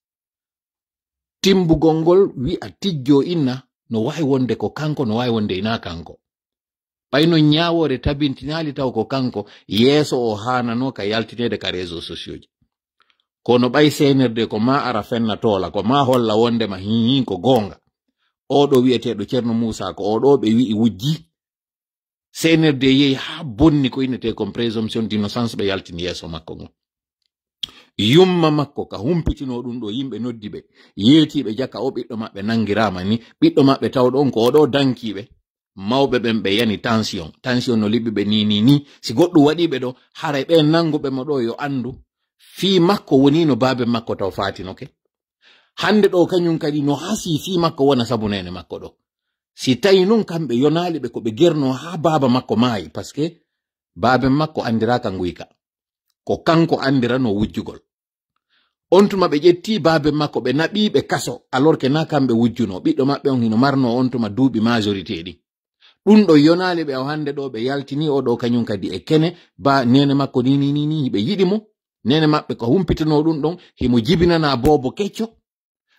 timbugol ngol wi'a tijjo inna no wawi wonde ko kanko no wawi wonde ina kanko ɓayno ñawore tabintinali taw ko kanko yeeso o hanano ka yaltinede ka réseau sociaux ji kono ɓay senirde ko ma ara fenna tola ko ma holla wondema hihin ko gonga oɗo wi'eteɗo Ceerno Moussa ko oɗo ɓe wi'i wujji senirde yehi ha bonni ko innete comme présomption d'innocence ɓe yaltini yeeso makko ngon yumma makko ka humpitino ɗum ɗo yimɓe noddi ɓe yeetiɓe jaka o ɓiɗɗo maɓɓe nangirama ni ɓiɗɗo maɓɓe tawɗo on ko oɗo dankiɓe mawɓe ɓen ɓe yani tension no liɓɓiɓe ni si goɗɗum waɗiɓe ɗo haray ɓe nanguɓe mo ɗo yo andu fi makko woni no babe makko taw fatinoke hande ɗo kañum kadi no hasi fi makko wona sabu nene makko ɗo si tawi nun kamɓe yonali ɓe ko ɓe gerno ha baba makko maayi par ce que babe makko andiraka nguyka ko kanko andirano wujjugol on tuma ɓe ƴetti babe makko ɓe naɓiɓe kaso alors que na kamɓe wujjuno ɓiɗɗo maɓɓe on hino marno on tuma duuɓi majorité ɗi ɗum ɗo yonali ɓe o hande ɗo ɓe yaltini o ɗo kañum kadi e kene ba nene makko ni ɓe yiɗi mo nene maɓɓe ko humpitano ɗum ɗon himo jibinana bobo kecco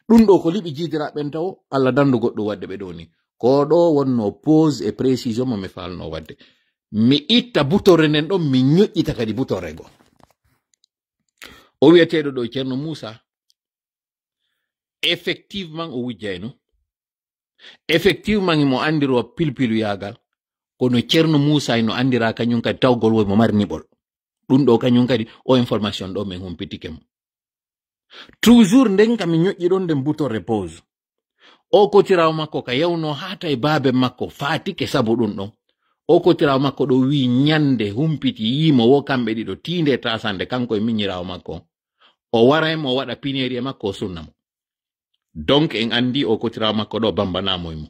ɗum ɗo ko liɓi jidiraɓen taw Allah dandu goɗɗo wadde ɓe ɗo ni ko ɗo wonno pause et précision mo mi falno wadde mi itta butore nden ɗon mi ñoƴƴita kadi butore go o wiyeteɗo ɗo Ceerno Moussa effectivement o wujjayno effectivement imo andiro pilpilu yagal kono Ceerno Moussa ino andira kañum kadi tawgol woy mo mari niɓol ɗum ɗo kañum kadi o information ɗo min humpitike mo toujours nden kam mi ñoƴƴi ɗon nden butore pause o kotirawo makko ka yawno hata e babe makko fatike sabu ɗum ɗon o kotirawo makko ɗo wi ñande humpiti yimo wo kamɓe ɗiɗo tinde tasande kanko e miñirawo makko o waray mo waɗa pinéri e makko o sunnamo donc en andi o kotirawo makko ɗo bambanamo e mo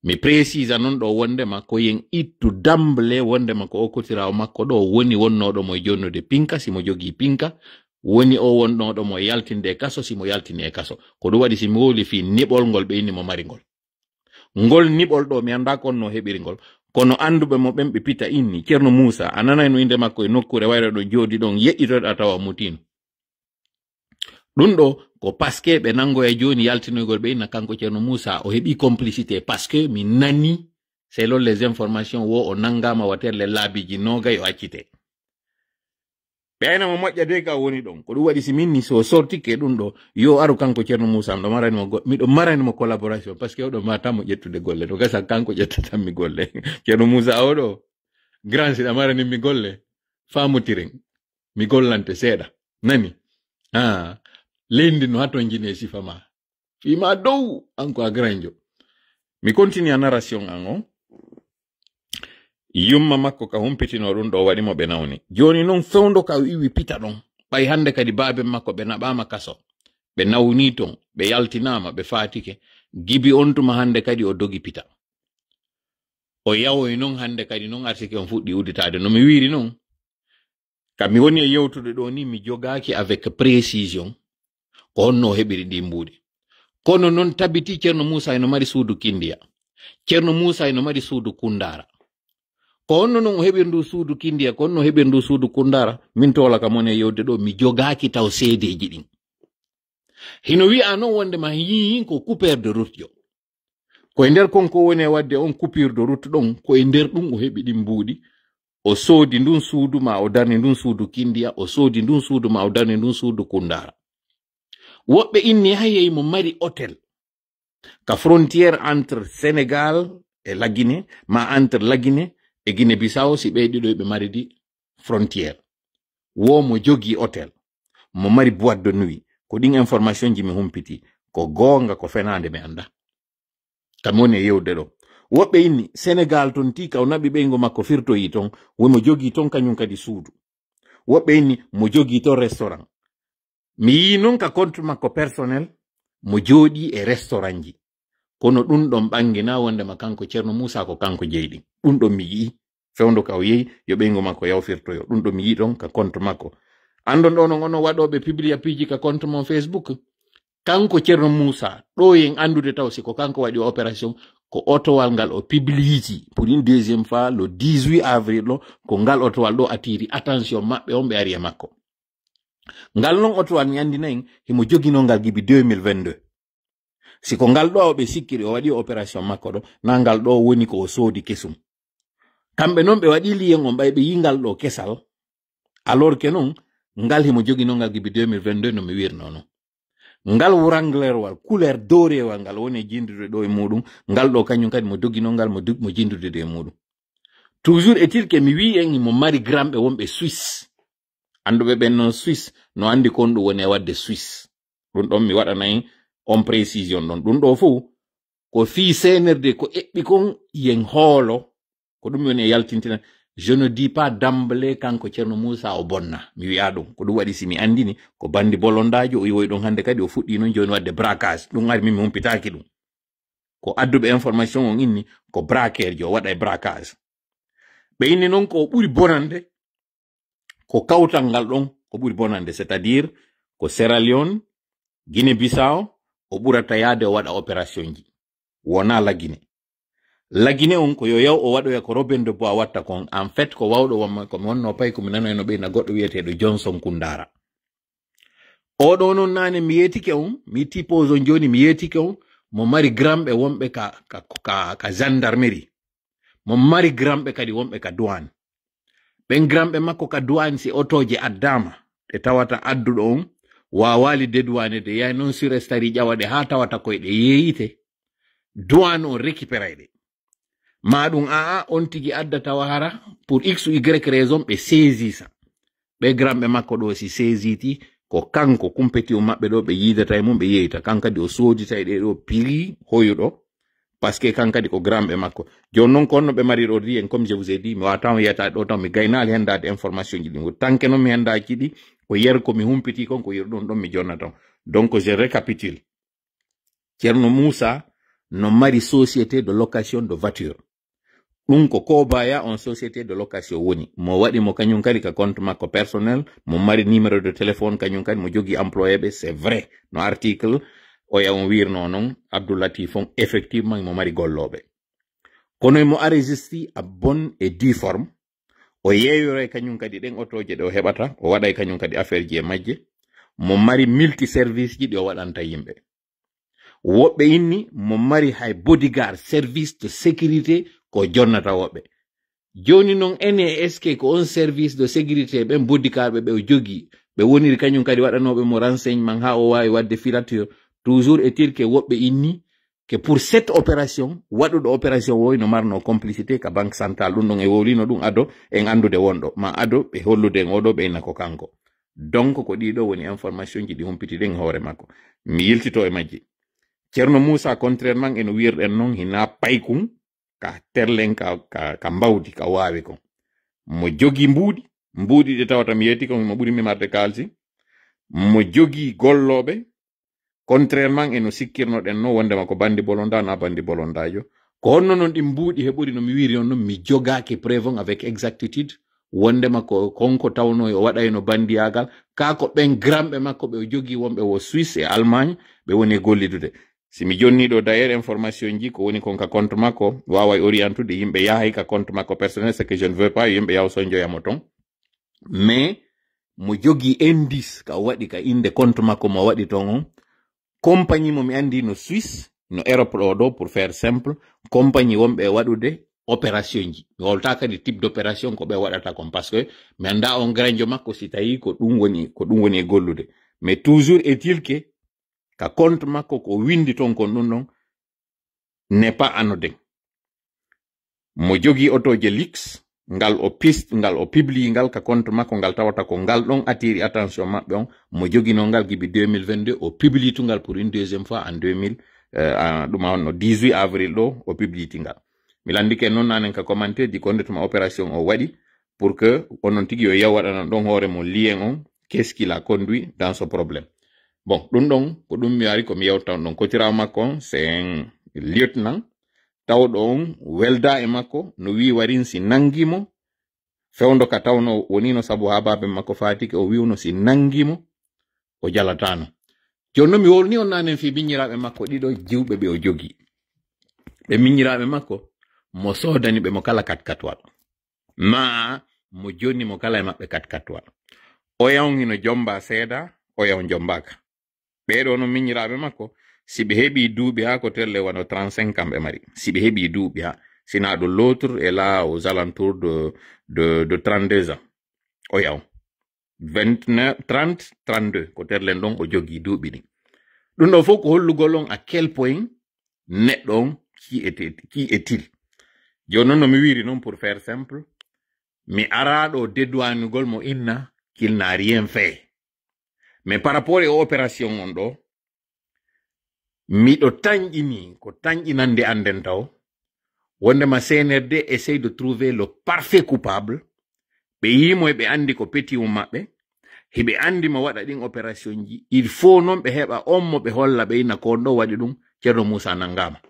mi précisa non ɗo wondema ko yen ittu damble wondema ko o kotirawo makko ɗo woni wonnoɗo mo jonnude pinka simo jogi pinka woni o wonnoɗo mo yaltinde kaso simo yaltini e kaso ko ɗum waɗi simi woli fi niɓol ngol ɓe inni mo mari ngol niɓol ɗo mi anda kon no heɓiri ngol kono anduɓe mo ɓen ɓe pita inni Ceerno Moussa a nanay no inde makko e nokkure wayre ɗo jodi ɗon yeƴƴitoɗa tawa mutino ɗum ɗo ko parce que ɓe nango e joni yaltinoygol ɓe inna kanko Ceerno Moussa o heɓi complicité parce que mi nani selon les informations wo o nangama waterle laabiji nogay o accite ɓeyna mo moƴƴa de ka woni ɗon ko ɗum waɗi si minni so sortike ɗum ɗo yo aru kanko Ceerno Moussa miɗo maranimo collaboration parce que oɗo matamo ƴettude golle to gasa kanko ƴettatanmi golle Ceerno Moussa oɗo grand siɗa maranimi golle famutiren mi gollante seeɗa nani leydi no haton jine sifa ma fima dow anko a granjo mi continue a narration an o yumma makko ka humpitino ɗum ɗo waɗimo ɓe nawni joni noon fewndo ka iwi pita ɗon ɓay hande kadi babe makko ɓe naɓama kaso ɓe nawni ton ɓe yaltinama ɓe fatike gibi on tuma hande kadi o dogi pita o yawoy noon hande kadi noon artike on fuɗɗi uditade no mi wiri noon kam mi woni e yewtude ɗo ni mi jogaki avec précision ko honno heɓiri ɗi mbuɗi kono noon tabiti Ceerno Moussa eno mari suudu kindiya Ceerno Moussa eno mari suudu kundara ko honno noon o heɓir ndu suudu kindiya ko honno heɓir ndu suudu kundara min tola kam woni e yewde ɗo mi jogaki taw seedeji ɗin hino wi'a noon wondema yihin ko coupeur de route jo koye nder konko woni e wadde on coupure de route ɗon koye nder ɗum o heɓi ɗin mbuɗi o soodi ndun suudu ma o darni ndun suudu kindiya o soodi ndun suudu ma o darni ndun suudu kundara woɓɓe inni hayey mo mari hôtel ka frontière entre Sénégal e la Guinée ma entre la Guinée e Guinée Bissau si ɓe ɗiɗo ɓe mari di frontière wo mo jogi hôtel mo mari boîte de nuit ko ɗin information ji mi humpiti ko gonga ko fenande mi anda kam woni e yewde ɗo woɓɓe inni Sénégal ton tika o naɓi ɓeygo makko firtoyi ton womo jogi ton kañum kadi suudu woɓɓe inni mo jogi ton restaurant mi yi non ka compte makko personnel mo jooɗi e restaurant ji kono ɗum ɗon ɓangina wondema kanko Ceerno Moussa ko kanko jeyɗi ɗum ɗon mi yi fewndo ka o yehi yo ɓeygo makko yawfirtoyo ɗum ɗon mi yi ɗon ka compte makko andon ɗo non ono waɗoɓe publia piji ka compte mon Facebook kanko Ceerno Moussa ɗo yen andude taw siko kanko waɗi opération ko otowal ngal o publiji pour une deuxième fois le 18 avril ɗo ko ngal otowal ɗo attiri attention maɓɓe on ɓe ari e makko ngal non otowal mi andinayi himo jogino ngal gibi 2022 siko ngal ɗo ɓe sikkiri o waɗi opération makko ɗo na ngal ɗo woni ko o soodi kesum kamɓe noon ɓe waɗi liyen on ɓay ɓe yingal ɗo kesal alors que non ngal himo jogi no ngal gibi 2022 no mi wirno non ngal wuranglerwal couleur dorewal ngal woni jindude ɗo e muɗum ngal ɗo kañum kadi mo dogino ngal mo jindude de muɗum toujours est-il que mi wi en mo mari gramɓe wonɓe Suisse anduɓe ɓen non Suisse no andi kon ɗum woni e wadde Suisse ɗum ɗon mi waɗanayi on précision ɗon ɗum ɗo fo ko fi senerde ko eɓɓi kon yen hoolo ko ɗum woni e yaltintina je ne dis pas d'emblée kanko Ceerno Moussa o bonna mi wi'a ɗum ko ɗum waɗi si mi andini ko bandi bolondajo o yiwoy ɗon hande kadi o fuɗɗi noon joni wadde braquage ɗum ari min mi humpitaki ɗum ko adduɓe information on inni ko braqueur jo waɗa e braquage ɓe inni noon ko ɓuri bonande ko kawtal ngal ɗon ko ɓuri bonande c'est à dire ko Sierra Leone Guinée Bissau o ɓurata yaade o waɗa opération ji wona lagine on ko yo yaw o waɗoya ko Robin de Bois watta kon en fait ko wawɗo wamma ko mi wonno pay ko mi nanoyno ɓeyna goɗɗo wiyeteɗo Johnson Kundara oɗo noon nane mi yetike on mi tipose on joni mi yetike on mo mari gramɓe wonɓe ka gendarmerie mo mari gramɓe kadi wonɓe ka douane ɓen gramɓe makko ka douane si otoje addama ɗe tawata adduɗo on wawali dédouane de yay non surestari ƴawaɗe ha tawata koyɗe yeeyite douane on récupéray ɗe maɗum aa on tigi adda tawa hara pour x ou y raison ɓe saisisa ɓe gramɓe makko ɗo si saisiti ko kanko compéti o maɓɓe ɗo ɓe yidata e mum ɓe yeyta kankadi o sodita e ɗeɗo prix hoyuɗo parce que kankadi ko gramɓe makko joni noon ko onno ɓe mari ɗo rien comme je vous ai dit mi wawata yiyata ɗo tan mi gaynali hendade information ji ɗi tanke noon mi hendaki ɗi ko yer ko mi humpiti kon ko yer ɗum ɗon mi jonnata donc je récapitule Ceerno Moussa no mari société de location de voiture ɗum ko Kobaya on société de location woni mo waɗi mo kañum kadi ka compte makko personnel mo mari numéro de téléphone kañum kadi mo jogi employé ɓe c'est vrai no article o ya on wirno noon Abdoulatif on effectivement mo mari golloɓe kono mo enregistre à bonne et due forme o yeeyore kañum kadi ɗen otoje ɗe o heɓata o waɗay kañum kadi affaire ji e majje mo mari multi service ji ɗi o waɗanta yimɓe woɓɓe inni mo mari hay bodyguard service de sécurité ko jonnata woɓɓe joni noon ene est ce que ko on service de sécurité ɓen bodyguard ɓe o jogi ɓe woniri kañum kadi waɗanoɓe mo renseignement ha o wawi wadde filature toujours est-il que woɓɓe inni que pour cette opération waɗuɗo opération woy no marno complicité ka banque centrale ɗum ɗon e wowlino ɗum ado en andude wonɗo ma ado ɓe hollude en oɗo ɓeyna ko kanko donc ko ɗiɗo woni information ji ɗi humpitiɗen hoore makko mi yiltito e majji Ceerno Moussa contrairement eno wirɗen noon hina paykum ka terlen ka mbawdi ka wawi kon mo jogi mbuuɗi ɗe tawata mi yetti kon mo ɓuri mi marde kalsi mo jogi golloɓe contrairement eno sikkirnoɗen no wondema ko bandi bolonda na bandi bolondajo ko honno noon ɗi mbuuɗi heɓuri no mi wiri on noon mi jogaki preuve avec exactitude wondema ko konko tawno o waɗayno bandiyagal ka ko ɓen gramɓe makko ɓe o jogi wonɓe wo Suisse et Allemagne ɓe woni gollidude si mi jonni ɗo d'ailleurs information ji ko woni kon ka compte makko wawa orientude yimɓe yahay ka compte makko personnel c'est que je ne veux pas yimɓe yaw soñjoyamo ton mais mo jogi indice ka waɗi ka inde compte makko mo waɗi ton on compagnie mo mi andi no Suisse no Europe ɗo ɗo pour faire simple compagnie wonɓe waɗude opération ji mi wolta kadi type d'opération ko ɓe waɗata kon parce que mi anda on granjo makko si tawi ko ɗum woni e gollude mais toujours est-il que ka compte makko ko windi ton kon ɗum ɗon n'est pas anodin mo jogi otoje Lix ngal o publie ngal ka compte makko ngal tawata ko ngal ɗon attiri attention maɓɓe on mo jogi no ngal gibi 2022 o publie tu ngal pour une deuxième fois en 2000 ɗum on 18 avril ɗo o publie ti ngal mi landike noon nanen ka commentaire di konde tuma opération o waɗi pour que onon tigi yo yaw waɗanan ɗon hoore mo lien on qu'est-ce qu'il a conduit dans ce problème bon ɗum ɗon ko ɗum mi wari ko mi yewtan ɗon kotirawo makko on c'est un lieutenant tawɗo on welda e makko no wi warin si nangimo fewndo ka tawno wonino sabu ha babe makko fatike o wiwno si nangimo o jalatano jonno mi wolni on nanen fi miñiraɓe makko ɗiɗo jiwɓe ɓe o jogi ɓe miñiraɓe makko mo sodani ɓe mo kala katkatwal ma mo jonni mo kala e maɓɓe katkatwal o yawn hino jomba seeda o yawn jombaka ɓeɗo no miñiraɓe makko si ɓe heɓi duuɓi ha ko telle wano 35 kamɓe mari si ɓe heɓi duuɓi ha Sinon, l'autre est là aux alentours de 32 ans. Oya, 29, 30, 32. Côté l'endon, au jogi doubini. Nous ne faut qu'on le à quel point net donc qui est-il? Je ne me wiri non pour faire simple. Mais arado dédouane golmo inna qu'il n'a rien fait. Mais par rapport aux opérations ondo, mi do tanjini ko tanjinande anden taw. Wonde ma CNRD essaye de trouver le parfait coupable. Be yimo e be andi ko peti ummaɓe. Hibe andi ma wada din opération ji. Il faut non be heba ommo be holla be ina ko do wadi dum Ceerno Moussa nangama.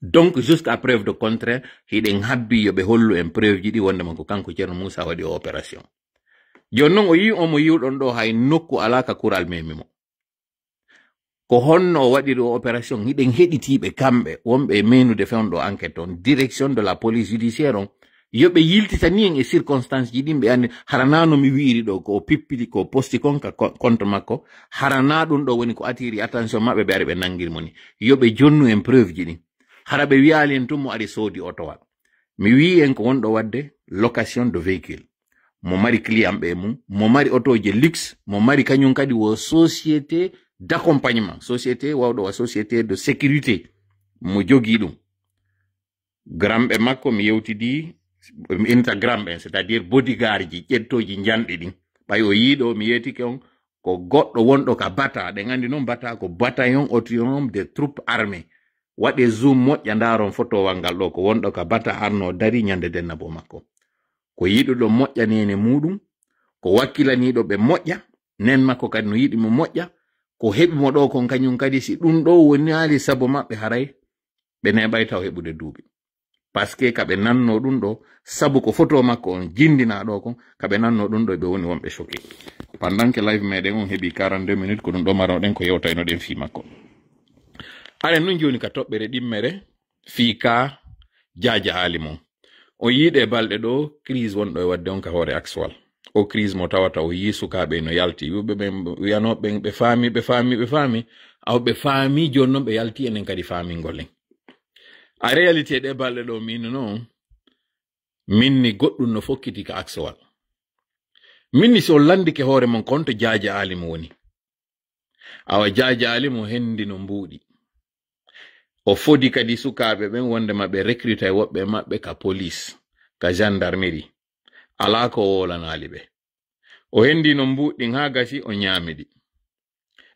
Donc jusqu'à preuve de contraire, hiden habbi yo be hollu en preuve ji di wonde man ko kanko Ceerno Moussa wadi opération. Jonnon o yi omo yiwdon do hay nokku alaka kural memimo. Ko honno wadi do opération hiden heditibe kambe wonbe menude fewndo enquête on direction de la police judiciaire on yobe yiltita ni en circonstances ji dimbe andi haranano mi wiiri do ko pippidi ko posti kon ka contre makko harana dum do woni ko attiri attention mabbe be ari be nangir moni yobe jonnu en preuve ji ni harabe wiali en tum mo ari sodi otowal mi wi en ko wondo wadde location de véhicule mo mari client be mum mo mari otoje luxe mo mari kanyum kadi wo société d'accompagnement société wawdo wa société de sécurité mo jogi dum grambe makko mi yewtidi Instagram c'est-à-dire bodyguard ji ƴettoji njande ɗin ɓay o yiiɗo mi yetike on ko goɗɗo wonɗo ka bata ɗe gandi noon bata ko bataillon autonome des troupes armées waɗe zoom moƴƴa ndaron photowal ngal ɗo ko wonɗo ka bata arno dari ñande dennabo makko ko yiɗuɗo moƴƴanene muɗum ko wakkilaniɗo ɓe moƴƴa nen makko kadi no yiɗi mo moƴƴa ko heɓi mo ɗo kon kañum kadi si ɗum ɗo woni ali sabo maɓɓe haray ɓe neɓay taw heɓude duuɓi parce que kaɓe nanno ɗum ɗo sabu ko photo makko on jindina ɗo kon kaɓe nanno ɗum ɗo ɓe woni wonɓe choqué pendant que live meɗen on heɓi 42 minutes ko ɗum ɗo maroɗen ko yewtayno ɗen fi makko aren nun joni ka toɓɓere ɗimmere fi ka Jaja Ali mon o yiiɗe balɗe ɗo crise wonɗo e wadde on ka hoore axwal o crise mo tawata o yi sukaɓe no yalti wiɓe ɓe wiyanoɓe ɓe faami awɓe faami joni noon ɓe yalti enen kadi faamingol en a réalité ɗe balɗe ɗo min noon minni goɗɗum no fokkiti ka axewal minni so landike hoore mon konto Jaja Ali mo woni awa Jaja Ali mo hendi no mbuuɗi o fodi kadi sukaɓe ɓen wonde maɓe recruta e woɓɓe maɓɓe ka police ka gendarmerie ala ko wolanali ɓe o hendi no mbuɗɗin ha gasi o ñaamiɗi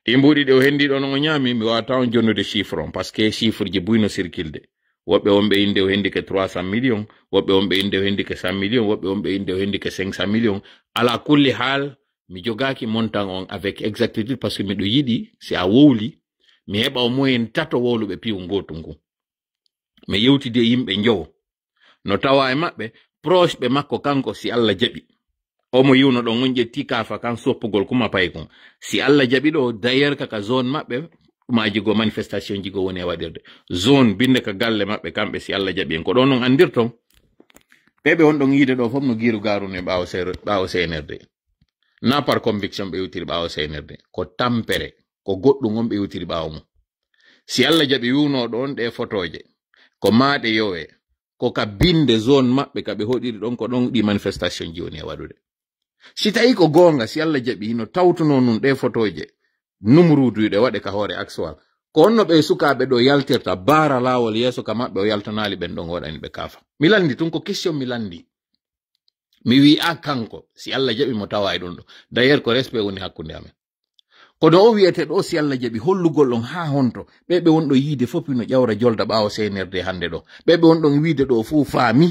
ɗi mbuɗi ɗe o hendi ɗo no o ñaami mi wawata on jonnude chiffre on par ce que chiffre ji buyno circulde woɓɓe wonɓe inde o hendi ke 300 millions woɓɓe wonɓe inde o hendi ke 100 millions woɓɓe wonɓe inde o hendi ke 500 millions ala kulli haal mi jogaki montant on avec exactitude parce que miɗo yiɗi si a wowli mi heɓa o moyen tato wowluɓe piwu gotu ngu mi yewtide yimɓe njowo no tawa e maɓɓe proche ɓe makko kanko si Allah jaɓi omo yiwno ɗo on ƴetti kafa kan soppugol kuma pay kon si Allah jaɓi ɗo d'ailleurs kaka zone maɓɓe maji go manifestation ji go woni e waɗirde zone binde ka galle maɓɓe kamɓe si Allah jaɓi en ko ɗon on andirton ɓeɓe won ɗon yiide ɗo fof no giiru garune ɓawo CNRD na par conviction ɓe yewtiri ɓawo CNRD ko tampere ko goɗɗum on ɓe yewtiri ɓawo mum si Allah jaɓi wiwno ɗon ɗe photoje ko maaɗe yowe ko ka binde zone maɓɓe ka ɓe hoɗiri ɗon ko ɗon ɗi manifestation ji woni e waɗude si tawi ko gonga si Allah jaɓi no tawtuno nun ɗe photoje numruduɗe waɗe ka hoore axwal ko onno ɓe sukaɓe ɗo yaltirta baara lawol yeeso ka maɓɓe o yaltanali ɓen ɗon waɗani ɓe kaafa mi landi tun ko question mi landi mi wi a kanko si Allah jaɓi mo tawa e ɗum ɗo d'ailleurs ko respect woni hakkunde amen kono o wiyete ɗo si Allah jaɓi hollugol on ha honto ɓeɓe wonɗo yiide fof no ƴawra jolda ɓawo CNRD hande ɗo ɓeɓe wonɗon wiide ɗo fuu faami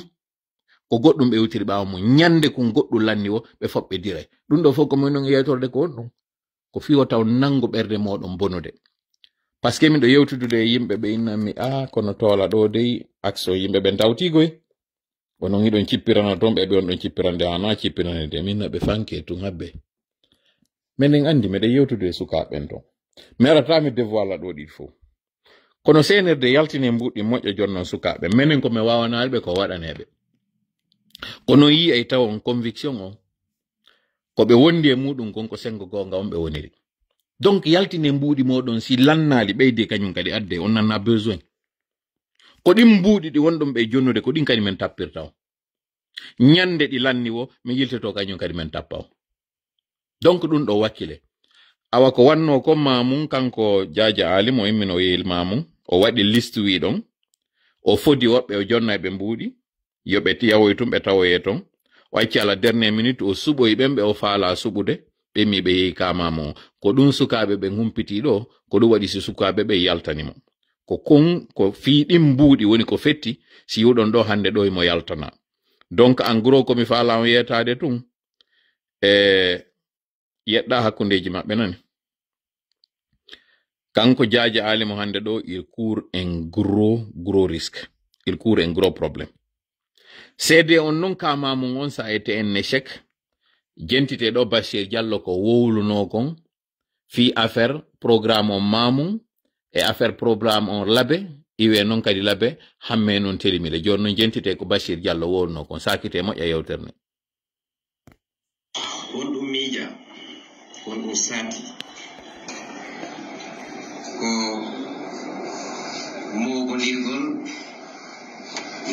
ko goɗɗum ɓe yewtiri ɓawo mum ñande kun goɗɗum lanni o ɓe foɓɓe diray ɗum ɗo fof ko moy non yeytorde ko won ɗum ko fiwo taw nango ɓerde moɗon bonude par ce que miɗo yewtudude e yimɓe ɓe innanmi kono toola ɗo dey axe o yimɓe ɓen tawtigoy onon hiɗon cippirana toon ɓeɓe on ɗon cippirande hana cippirane de min naɓe fanke tun habbe minen andi meɗe yewtude e sukaɓen ton mi arata mi dévoila ɗo ɗiɗi fof kono CNRD yaltine mbuɗɗi moƴƴo jonnon sukaɓe minen komi wawanaliɓe ko waɗaneɓe kono yi ay taw on conviction on ko ɓe wondi e muɗum kon ko sengo gonga on ɓe woniri donc yaltine mbuɗi moɗon si lannali ɓeyde kañum kadi adde on nanna besoin ko ɗin mbuuɗi ɗi wonɗum ɓe jonnude ko ɗin kadi men tappirta o ñande ɗi lanni wo mi yilteto kañum kadi men tappa o donc ɗum ɗo wakkile awa ko wanno ko mamum kanko Jaja Ali mo immino yeyil mamum o waɗi liste wi ɗon o fodi woɓɓe o jonna ɓe mbuuɗi yoɓe yawoy tum ɓe tawoye ton o acci ala dernière minute o suɓoy ɓen ɓe o faala suɓude ɓe mi ɓe yehi ka mamum ko ɗum sukaɓe ɓe humpiti ɗo ko ɗum waɗi si sukaɓe ɓe yaltanimo ko kon ko fiiɗin mbuuɗi woni ko fetti si yuɗon ɗo hande ɗo mo yaltana donc en gros komi faala on yetade tun yeɗɗa hakkundeji maɓɓe nani kanko Jaja Ali mo hande ɗo il court un gros risque il court un gros problème cede on non ka mamum on sa été un échec jentite ɗo Bachir Diallo ko wowluno kon fi affaire programme on mamum e affaire programme on labe iwe non kadi labe hamme non telimile joni non jentite ko Bachir Diallo wowluno kon sakite moƴƴa yewterne won ɗum miija won ɗum saati ko mogonirgol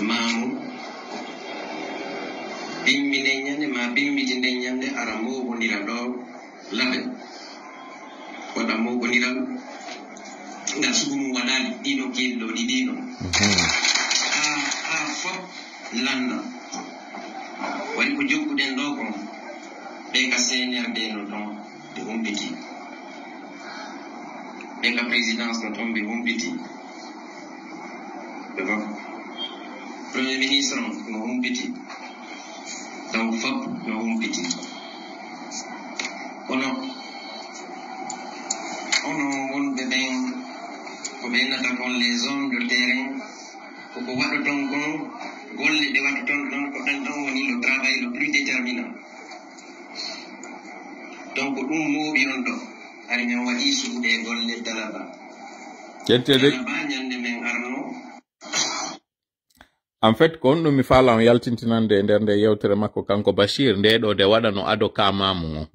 mamu bimmine ñande ma bimmiti nde ñande ara mogonira ɗo labe waɗa mogoniral ngal sugumum waɗali ɗino kelɗo ɗi ɗino ha fop landa waɗi ko jokkuɗen ɗo kon ɓe ka CNRD no ɗon ɓe humpiti ɓe ka présidence no ɗon ɓe humpiti ɓe fof premier ministre no humpiti donc fop no humpiti kono wonɓe ɓen ko ɓe nata kon les hommes de terrain koko waɗo ton kon golle ɗe waɗo ton ɗon ko ɗon ɗon woni le travail le plus déterminant donc ɗum mooɓi on ɗo ari min waɗi suuɗe golle Dalaba ñande men arno en fait ko on ɗum mi faala on yaltintinande e nder nde yewtere makko kanko Bachir nde ɗo de waɗa no ado ka mamum o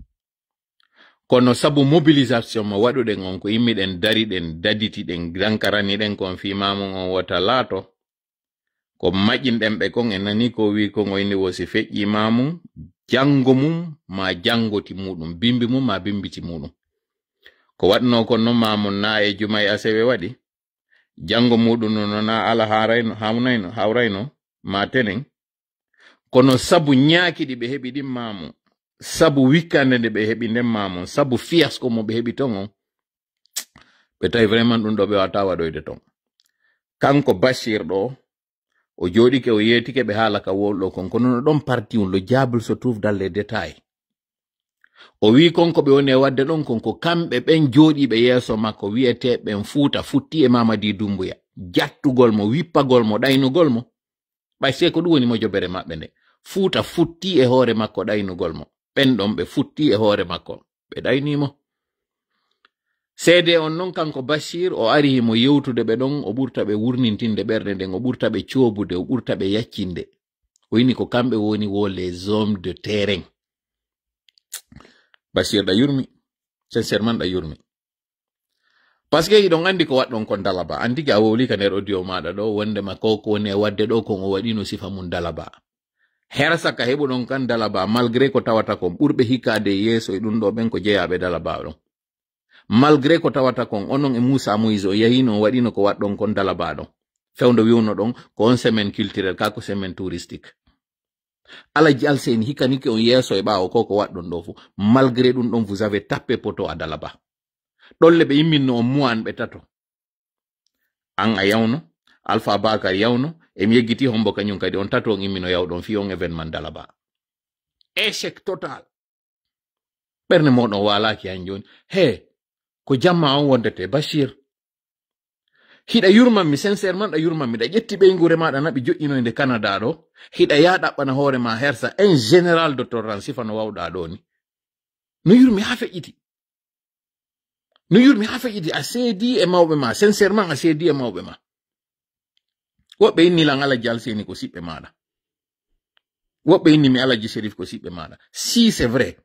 kono sabu mobilisation mo waɗuɗen on ko yimmiɗen dari ɗen daditi ɗen dankarani ɗen kon fi mamum on wota laato ko maƴinɗen ɓe kon e nani ko wi kon o inni wosi feƴƴi mamum jango mum ma jangoti muɗum bimbi mum ma bimbiti muɗum ko waɗno kon no mamum na e Jumay Asewe waɗi jango muɗum no na ala hawrayno ma tenen kono sabu ñaakiɗi ɓe heɓi ɗin mamum sabu wikkande nde ɓe heɓi nden mamum sabu fiyasko mo ɓe heɓi ton on ɓe tawi vraiment ɗum ɗo ɓe wata waɗoyde ton kanko Bachir ɗo o joɗike o yetike ɓe haala ka wolɗo kon kono no ɗon parti on le diable se trouve dans les détails o wi konko ɓe woni e wadde ɗon kon ko kamɓe ɓen joɗiɓe yeeso makko wiyete ɓen Fuuta futti e Mamadi Doumbouya jattugol mo wippagol mo ɗaynugol mo ɓay se ko ɗum woni mojobere maɓɓe nde Fuuta futti e hoore makko ɗaynugol mo ɓen ɗon ɓe futti e hoore makko ɓe ɗaynimo seede on non kanko Bachir o ari himo yewtude ɓe ɗon o ɓurta ɓe wurnintinde ɓernde nden o ɓurta ɓe coobude o ɓurta ɓe yaccinde o yini ko kamɓe woni wo les hommes de terrain Bachir ɗa yurmi sincèrement ɗa yurmi par ce que iɗon andi ko waɗɗon kon Dalaba andigi a wowli ka nder audio maɗa ɗo wondema ko woni e wadde ɗo kon o waɗino sifa mum Dalaba her saka heɓuɗon kan Dalaba malgré ko tawata kon ɓurɓe hikkade yeeso e ɗum ɗo ɓen ko jeeyaɓe Dalaba ɗon malgré ko tawata kon onon e Moussa Moïse o yahino o waɗino ko waɗɗon kon Dalaba ɗon fewdo wiwno ɗon ko on semaine culturel kako semaine touristique Alaji Alseyni hikkaniki on yeeso e ɓaawo ko waɗɗon ɗo fu malgré ɗum ɗon vous avez tapé poto à Dalaba ɗolle ɓe yimminno on muwan ɓe tato an a yawno Alpha Bakar yawno e mi yeggiti hombo kañum kadi on tato on immino yawɗon fi on événement Dalaba échec total ɓernde moɗon walaki han joni he ko jamma on wondete Bachir hiɗa yurmanmi sincèrement ɗa yurmanmi ɗa ƴetti ɓeygure maɗa naɓi joƴƴinoyde Canada ɗo hiɗa ya ɗaɓɓana hoore ma hersa un général de torran sifa no wawɗa ɗo ni no yurmi ha feƴƴiti a seedi e mawɓe ma sincèrement a seedi e mawɓe ma woɓɓe innilan Alaji Alseyni ko siɓɓe maɗa woɓɓe innimi Alaji Sérif ko siɓɓe maɗa si c'est vrai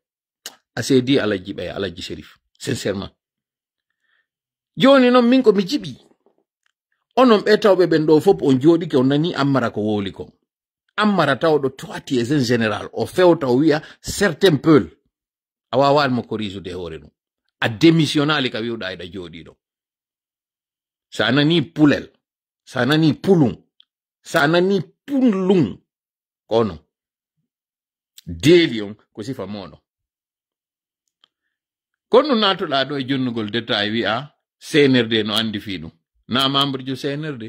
a seedi Alaji ɓeya Alaji Sérif sincèrement joni noon min ko mi jiɓi onon ɓe tawɓe ɓen ɗo fof on jooɗike on nani Ammara ko wowli ko. Ammara tawɗo toati en général o fewta o wi'a certain peul a wawanmo ko risude hoore ɗum a démissionnali ka wiwɗa eɗa jooɗiɗo sa nani pulel sa nani pulum sa nani pullum kono deeli on ko sifa moɗo kono natuɗa ɗo e jonnugol detta e wi'a CNRD no andi fi ɗum na membre jo CNRD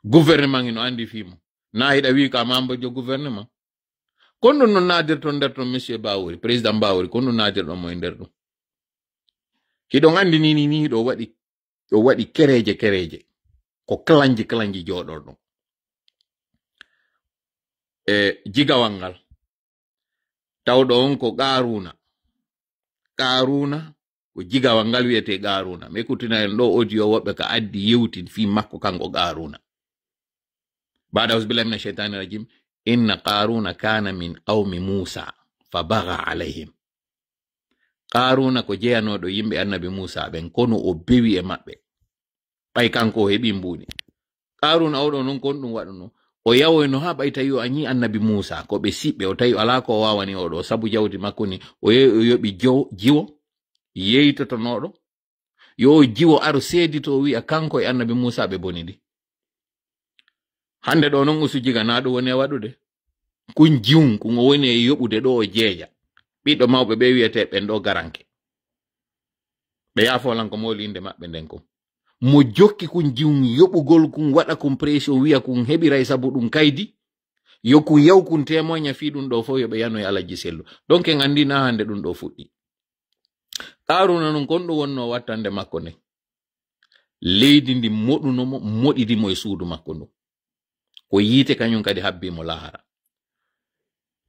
gouvernement no andi fimo na hiɗa wi ka membre jo gouvernement kono no nadirton nder ton monsieur Bawori président Bawori kono nadirɗon mo e nder ɗum hiɗon andi ni hiɗo waɗi kereje ko klanji joɗorɗon e jigawal ngal tawɗo on ko Qaruna ko jigawal ngal wiyete Qaruna mi kutina en ɗo audio woɓɓe ka addi yewtin fi makko kanko Qaruna بعد أعوذ بالله من الشيطان الرجيم إن قارون كان من قوم موسى فبغى عليهم قارون ko jeyanoɗo yimɓe annabi Musa ɓen kono o bewi e maɓɓe ɓay kanko o heɓi mbuɗi Qaruna oɗo non kon ɗum waɗuno o yawoyno ha ɓay tawi o añi annabi Musa ko ɓe siɓɓe o tawi ala ko o wawani oɗo sabu jawdi makko ni o yoɓi jiwo yeytotonoɗo yo jiwo aro seedito o wi'a kanko e annabi Musa ɓe boniɗi hande ɗo non usujiga na ɗo woni e waɗude kun jiwum kun o woni e yoɓude ɗo o jeeja ɓiɗɗo mawɓe ɓe wiyete ɓen ɗo garanke ɓe yafolan ko moli inde maɓɓe nden ko mo jokki kun jiwum yoɓugol kun waɗa kun pression wiya kun heɓiray sabu ɗum kaydi yo kun yaw kun témoigna fi ɗum ɗo fof yoɓe yano e Alaji Sello donc en andi na hande ɗum ɗo fuɗɗi Qaruna non kon ɗo wonno wattande makko nde leydi ndi moɗunomo moɗidimo e suudu makko ndu ko yiite kañum kadi habbimo lahara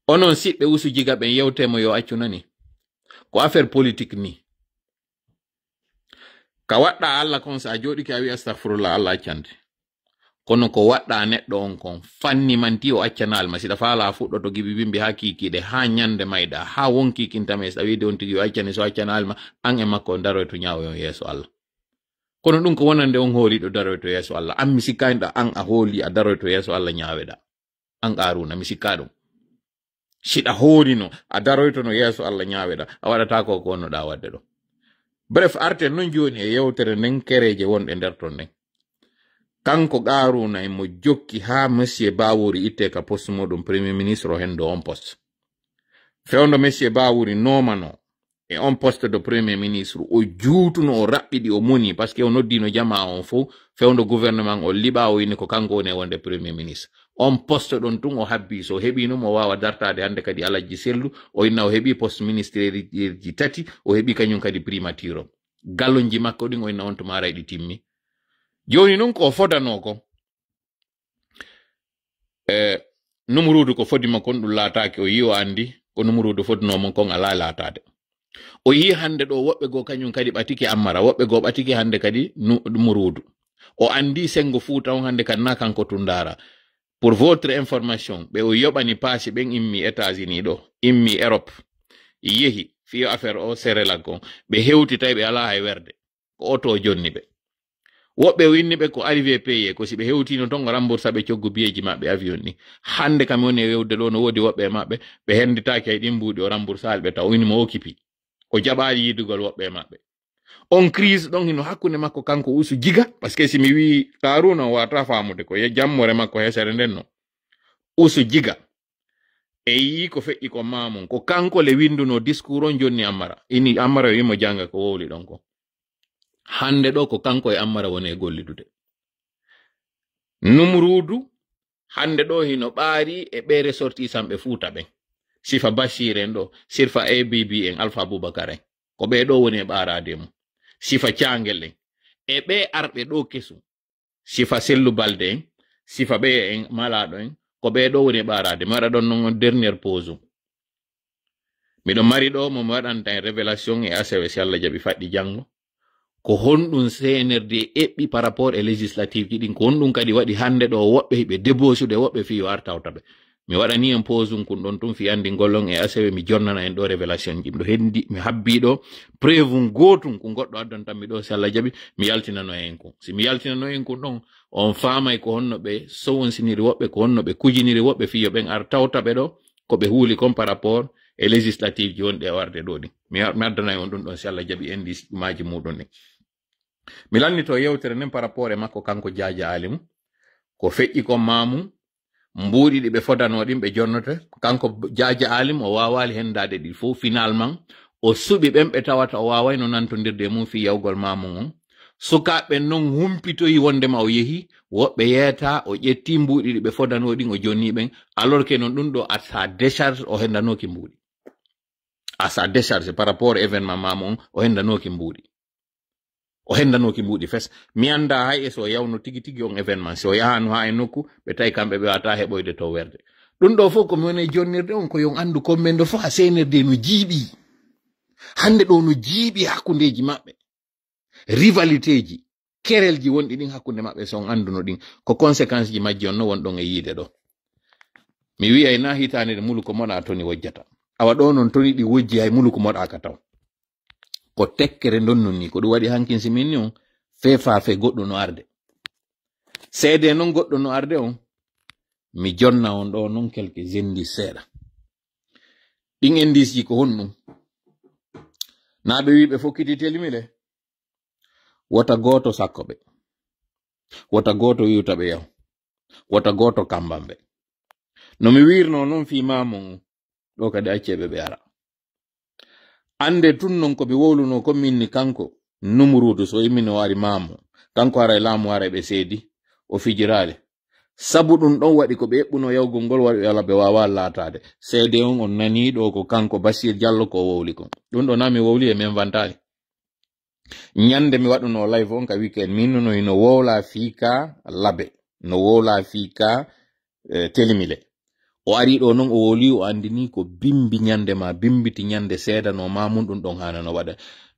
onon siɓɓe usujiga ɓen yewtemo yo accu nani ko affaire politique ni ka waɗɗa Allah kon sa joɗiki a wi astaghfirullah Allah accande kono ko waɗɗa neɗɗo on kon fanni manti o accanal ma siɗa faala fuɗɗoto gibi bimbi ha kikiɗe ha ñande mayɗa ha wonkikintame so wiide on tigi o accani so accanal ma an e makko on daroy to ñaawoyon yeeso Allah kono ɗum ko wonande on hooliɗo daroy to yeeso Allah an mi sikkaniɗa an a hooli a daroy to yeeso Allah ñaaweɗa an Qaruna mi sikka ɗum siɗa hoolino a daroy to no yeeso Allah ñaaweɗa a waɗata ko wonnoɗa wadde ɗo bref arten non joni e yewtere nden kereje wonɗe nder ton nden kanko Qaruna e mo jokki ha monsieur Bawori itte ka poste moɗum premier ministre o hen do on poste fewndo monsieur Bawori nomano e on poste de premier ministre o juutuno o raɓɓiɗi o moni par ce que o noddino jama on fo fewndo gouvernement o liɓa o yini ko kanko woni wonde premier ministre on poste ɗon tun o habbi so heɓi num o wawa dartade hande kadi Alaji Sellu o inna o heɓi poste ministére ji tati o heɓi kañum kadi primature o gallonji makko ɗin o inna on to mara ɗi timmi joni noon ko fodano ko numurudu ko fodima kon ɗum laatake o yi o andi ko numurudu fodnomon kon ala laatade o yi hande ɗo woɓɓe go kañum kadi ɓatiki Ammara woɓɓe go ɓatiki hande kadi numurudu o andi sengo Fuuta on hande kadi na kanko tundara pour votre information ɓe o yoɓani paasi ɓen immi États-Unis ɗo immi Europe yehi fiyo affaire o Sri-Lanka kon ɓe hewtitay ɓe ala hay werde ko oto jonni ɓe woɓɓe winni ɓe ko arrivé payé ko si ɓe hewtino ton o remboursa ɓe coggu biyeji maɓɓe avion ni hande kam woni e wewde ɗo no woodi woɓɓe maɓɓe ɓe henditaki hay ɗin mbuɗi o remboursal ɓe taw o winimo o kipi o jaɓali yidugol woɓɓe maɓɓe on crise ɗon hino hakkunde makko kanko usujiga par ce que si mi wi Qaruna o wata famude ko jammore makko hesere nden no usujiga e yi ko feƴƴi ko mamum ko kanko le winduno discours on jonni Ammara ini Ammara wimo janga ko wowli ɗon ko hande ɗo ko kanko e Ammara woni e gollidude Numurudu hande ɗo hino ɓaari e ɓe ressortissant ɓe Fuuta ɓen sifa Bashir en ɗo sifa ABB en Alpha Boubacar en ko ɓe ɗo woni e ɓaarade mum sifa Cangel en e ɓe arɓe ɗo kesum sifa Sellu Balde en sifa ɓe en malaɗo en ko ɓe ɗo woni e ɓaarade mi waɗa ɗon non dernière pause miɗo mari ɗo mo waɗanta en révélation e ACW si Allah jaɓi faɗɗi janggo ko honɗum CNRD eɓɓi par rapport e législative ji ɗin ko honɗum kadi waɗi hande ɗo woɓɓe ɓe débauchude woɓɓe fi yo artawtaɓe mi waɗani en pause kun ɗon tum fi andi ngollon e asewe mi jonnana en ɗo révélation ji ɗo hendi mi habbi ɗo preuve gotum ko goɗɗo addantan mi ɗo si Allah jaɓi mi yaltinano en kun si mi yaltinano en kun ɗon on faamay ko honno ɓe sowonsiniri woɓɓe ko honno ɓe kujiniri woɓɓe fiyo ɓen ar tawta ɓe ɗo ko ɓe huuli comme par rapport e législative ji wonɗe e warde ɗo ɗi mi addanay on ɗum ɗon si Allah jaɓi en ɗi maaji muɗum ɗi mi lannito yewtere nden par rapport e makko kanko Jaja Alimu ko feƴƴi ko mamum mbuuɗi ɗi ɓe fodanoɗin ɓe jonnote kanko Jaja Alim o wawali hendade ɗi fof finalement o suɓi ɓen ɓe tawata o wawayno nantodirde mum fi yawgol mamum on sukaɓe noon humpitoyi wondema o yeehi woɓɓe yeeta o ƴetti mbuuɗi ɗi ɓe fodanoɗin o jonni ɓen alors que non ɗum ɗo à sa décharge o hendanoki mbuuɗi à sa décharge par rapport événement mamum on o hendanoki mbuuɗi o hendanoki mbuuɗi fes mi anda hay e so yawno tigi tigi on événement so yahano ha e nokku ɓe tawi kamɓe ɓe wata heɓoyde to werde ɗum ɗo fof komi woni jonnirde on ko yon andu kommen ɗo fof ha senirde no jiiɓi hande ɗo no jiiɓi hakkundeji maɓɓe rivalité ji kerelji wonɗi ɗin hakkunde maɓɓe so on anduno ɗin ko conséquence ji majji on no won ɗon e yiide ɗo mi wi'ay na hitande nde muluko moɗa toni wojjata awa ɗo non toni ɗi wojji hay muluko moɗa ka taw ko tekkere donnon ni ko ɗum waɗi hankinsi min ni on feefafe goɗɗo no arde seede noon goɗɗo no arde on mi jonna on ɗo noon quelques indices seeɗa ɗin indice ji ko honɗum na ɓe wiɓe fokkiti telimile wota goto sakkoɓe wota goto wiwta ɓe yaw wota goto kambamɓe no mi wirno noon fi mamon ɗo kadi acceɓe ɓe ara ande tun non ko ɓe woluno ko minni kanko numurudu so immino wari mamu kanko ara e laamu ara ɓe seedi o fijirale sabu ɗum ɗon waɗi ko ɓe eɓɓuno yawgol ngol waɗi ala ɓe wawa latade seede on nani ɗo ko kanko Basir Diallo ko wowli kon ɗum ɗo na mi wowli e min vantali nyande mi waɗuno live on ka weekend min no ino wowla fiika labe no wowla fiika telimile o ari ɗo non o woli o andini ko bimbi nyande ma bimbiti nyande seeda no mamum ɗum ɗon hana no waɗa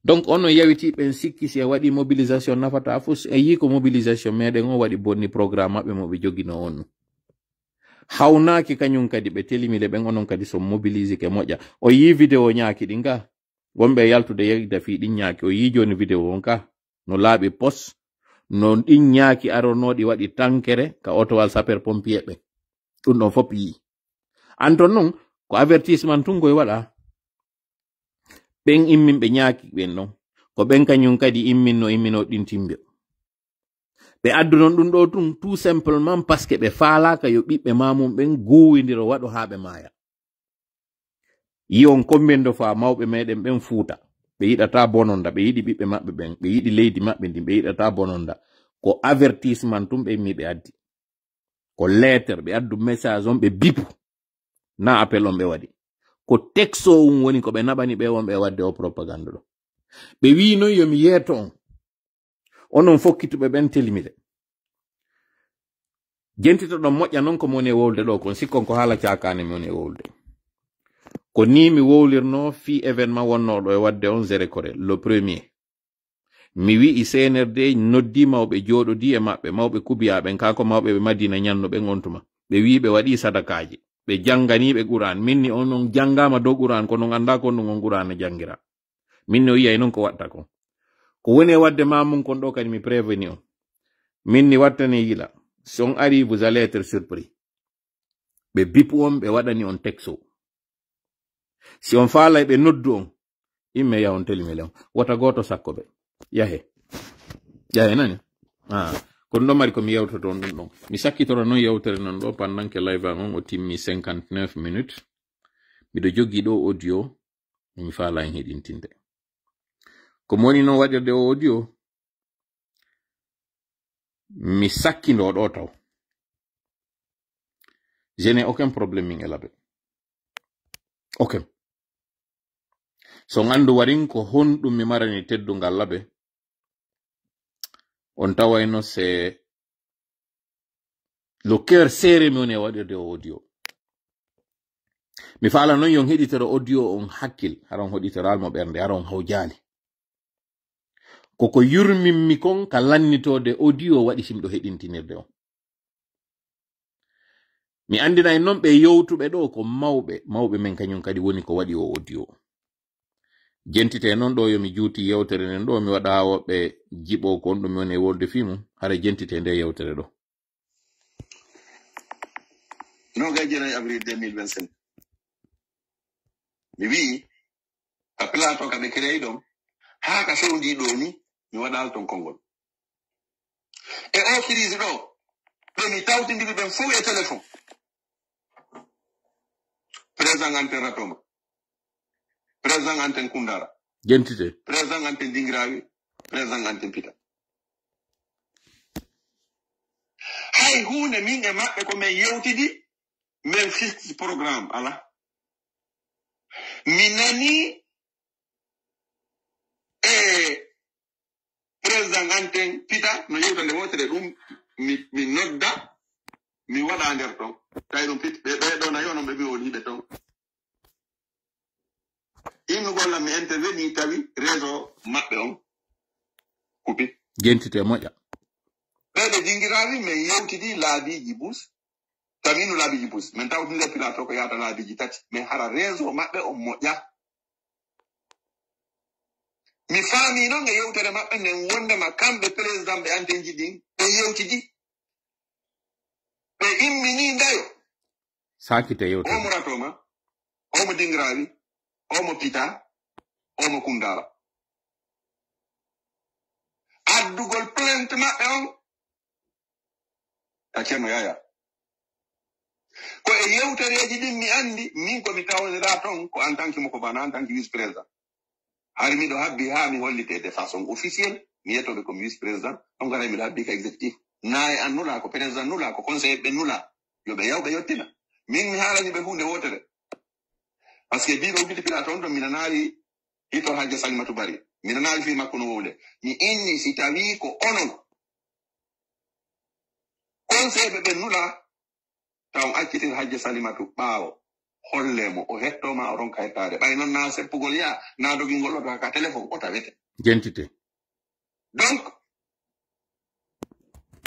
donc on no yawiti ɓen sikki si waɗi mobilisation nafata fo e yi ko mobilisation meɗen o waɗi bonni programme maɓɓe mo ɓe jogino on hawnaki kañum kadi ɓe telimile ɓen onon kadi so mobilise ke moƴƴa o yi vidéo ñaaki ɗin ka wonɓe yaltude yegda fi ɗin ñaaki o yi joni vidéo on ka no laaɓi post no ɗin ñaaki aronoɗi waɗi tankere ka otowal sapeur pompier ɓe ɗum ɗon fop yi anton non ko avertissement tungoy waɗa ɓen immin ɓe ñaaki ɓen ɗon ko ɓen kañum kadi imminno ɗin timbe ɓe addu non ɗum ɗo tun tout simplement parce que ɓe faalaka yo ɓiɓɓe mamum ɓen gowidiro waɗo ha ɓe maaya yi on kommendo fa mawɓe meɗen ɓen fuuta ɓe yiɗata bononda ɓe yiɗi ɓiɓɓe maɓɓe ɓen ɓe yiɗi leydi maɓɓe ndin ɓe yiɗata bononda ko avertissement tum ɓe mi ɓe addi ko lettre ɓe addu message on ɓe bipu na appel on ɓe waɗi ko texto woni ko ɓe naɓani ɓe won ɓe wadde o propagande ɗo ɓe wi noon yomi yeeto on onon fokkituɓe ɓen telimide jentito ɗon moƴƴa noon ko moni e wolde ɗo kon sikkon ko haala cakane mi woni e wolde ko ni mi wowlirno fi événement wonnoɗo e wadde on Zérékoré le premier mi wi'i CNRD noddi mawɓe jooɗodi e maɓɓe mawɓe kubiyaɓen kako mawɓe ɓe Madina ñanno ɓen on tuma ɓe wi ɓe waɗi sadakaji ɓe janganiɓe Qur'an minni on non jangama dow Qur'an ko non anda ko ɗum on Qur'an jangira minni o yiyay noon ko watta ko woni e wadde mamum kon ɗo kadi mi préveni on minni wattane yila si on ari vous allez être surpris ɓe bipu on ɓe waɗani on texto si on faalay ɓe noddu on imme yawon telimile on wota goto sakko ɓe yahe nani kono ɗo mari komi yewtoto on ɗum ɗon mi sakkitoro noon yewtere non ɗo pendant que live on o timmi 59 minutes miɗo jogui ɗo audio mi faala en heɗintinde ko moni noon waɗirde o audio mi sakkindo ɗo taw je n'ai aucun problème min e laɓe aucun so gandu warin ko honɗum mi marani teddungal laɓe on tawayno c'est le cœur serré mi woni e waɗirde o audio mi faala noon yon heɗitoro audio on hakkil haron hoɗitoro almo ɓernde haron hawjali koko yurminmi kon ka lannitode audio waɗi simɗo heɗintinirde on mi andina en non ɓe yewtuɓe ɗo ko mawɓe men kañum kadi woni ko waɗi o audio jentite non ɗo yomi juuti yewtere nden ɗo mi waɗa woɓɓe jiɓo ko on ɗum woni e wolde fimu hara jentite nde yewtere ɗo no gajjena avril 2025 mi wi ka plateau ka ɓe créé ɗon haa ka fewndi ɗo ni mi waɗal ton konngol e o crise ɗo ɓe mi tawtindiri ɓen fof e téléphone président anten ratoma président anten kundara jentite président anten dingirawi président anten pita hay hunde min e maɓɓe ko min yewtidi min fixe programme ala mi nani e président anten pita no yewtande wotere ɗum mi nodda mi waɗa nder ton tawi ɗum pit ɓe ɗo na yono ɓe ɓi woni ɓe ton immugol mi interveni tawi réseau maɓɓe on kupi jentite moƴƴa ɓeɓe dingirawi min yewtidi laabiji bus taminu laabiji bus min tawtinde pilato ko yata laabiji tati min hara réseau maɓɓe on moƴƴa mi faami noon e yewtere maɓɓe nden wondema kamɓe président ɓe antenji ɗin ɓe yewtidi ɓe immini ndayo sakite yewtere omo ratoma omo dingirawi omo pita omo kundara addugol plainte maɓɓe on a ceerno yaya ko e yewtereji ɗin mi andi min komi tawdira ton ko en tant que moko bana en tant que vice président hari miɗo habbi ha mi hollite de façon officielle mi yettoɓe comme vice président on gara miɗo habbi ka exécutif naye an nula ko président nula ko conseiller ɓe nula yoɓe yawɓe yettina min mi haalani ɓe hunde wotere par ce que biɗo udditi pila toon ɗon mina naari hito hajja salimatu bari mina naari fi makko no wowle mi inni si tawi ko onon conseiller ɓe nula taw accitin hajja salimatu ɓaawo hollemo o hettoma o ronka hettade ɓay noon na seppugol ya na dogingol oto ka téléphone o tawete jentite donc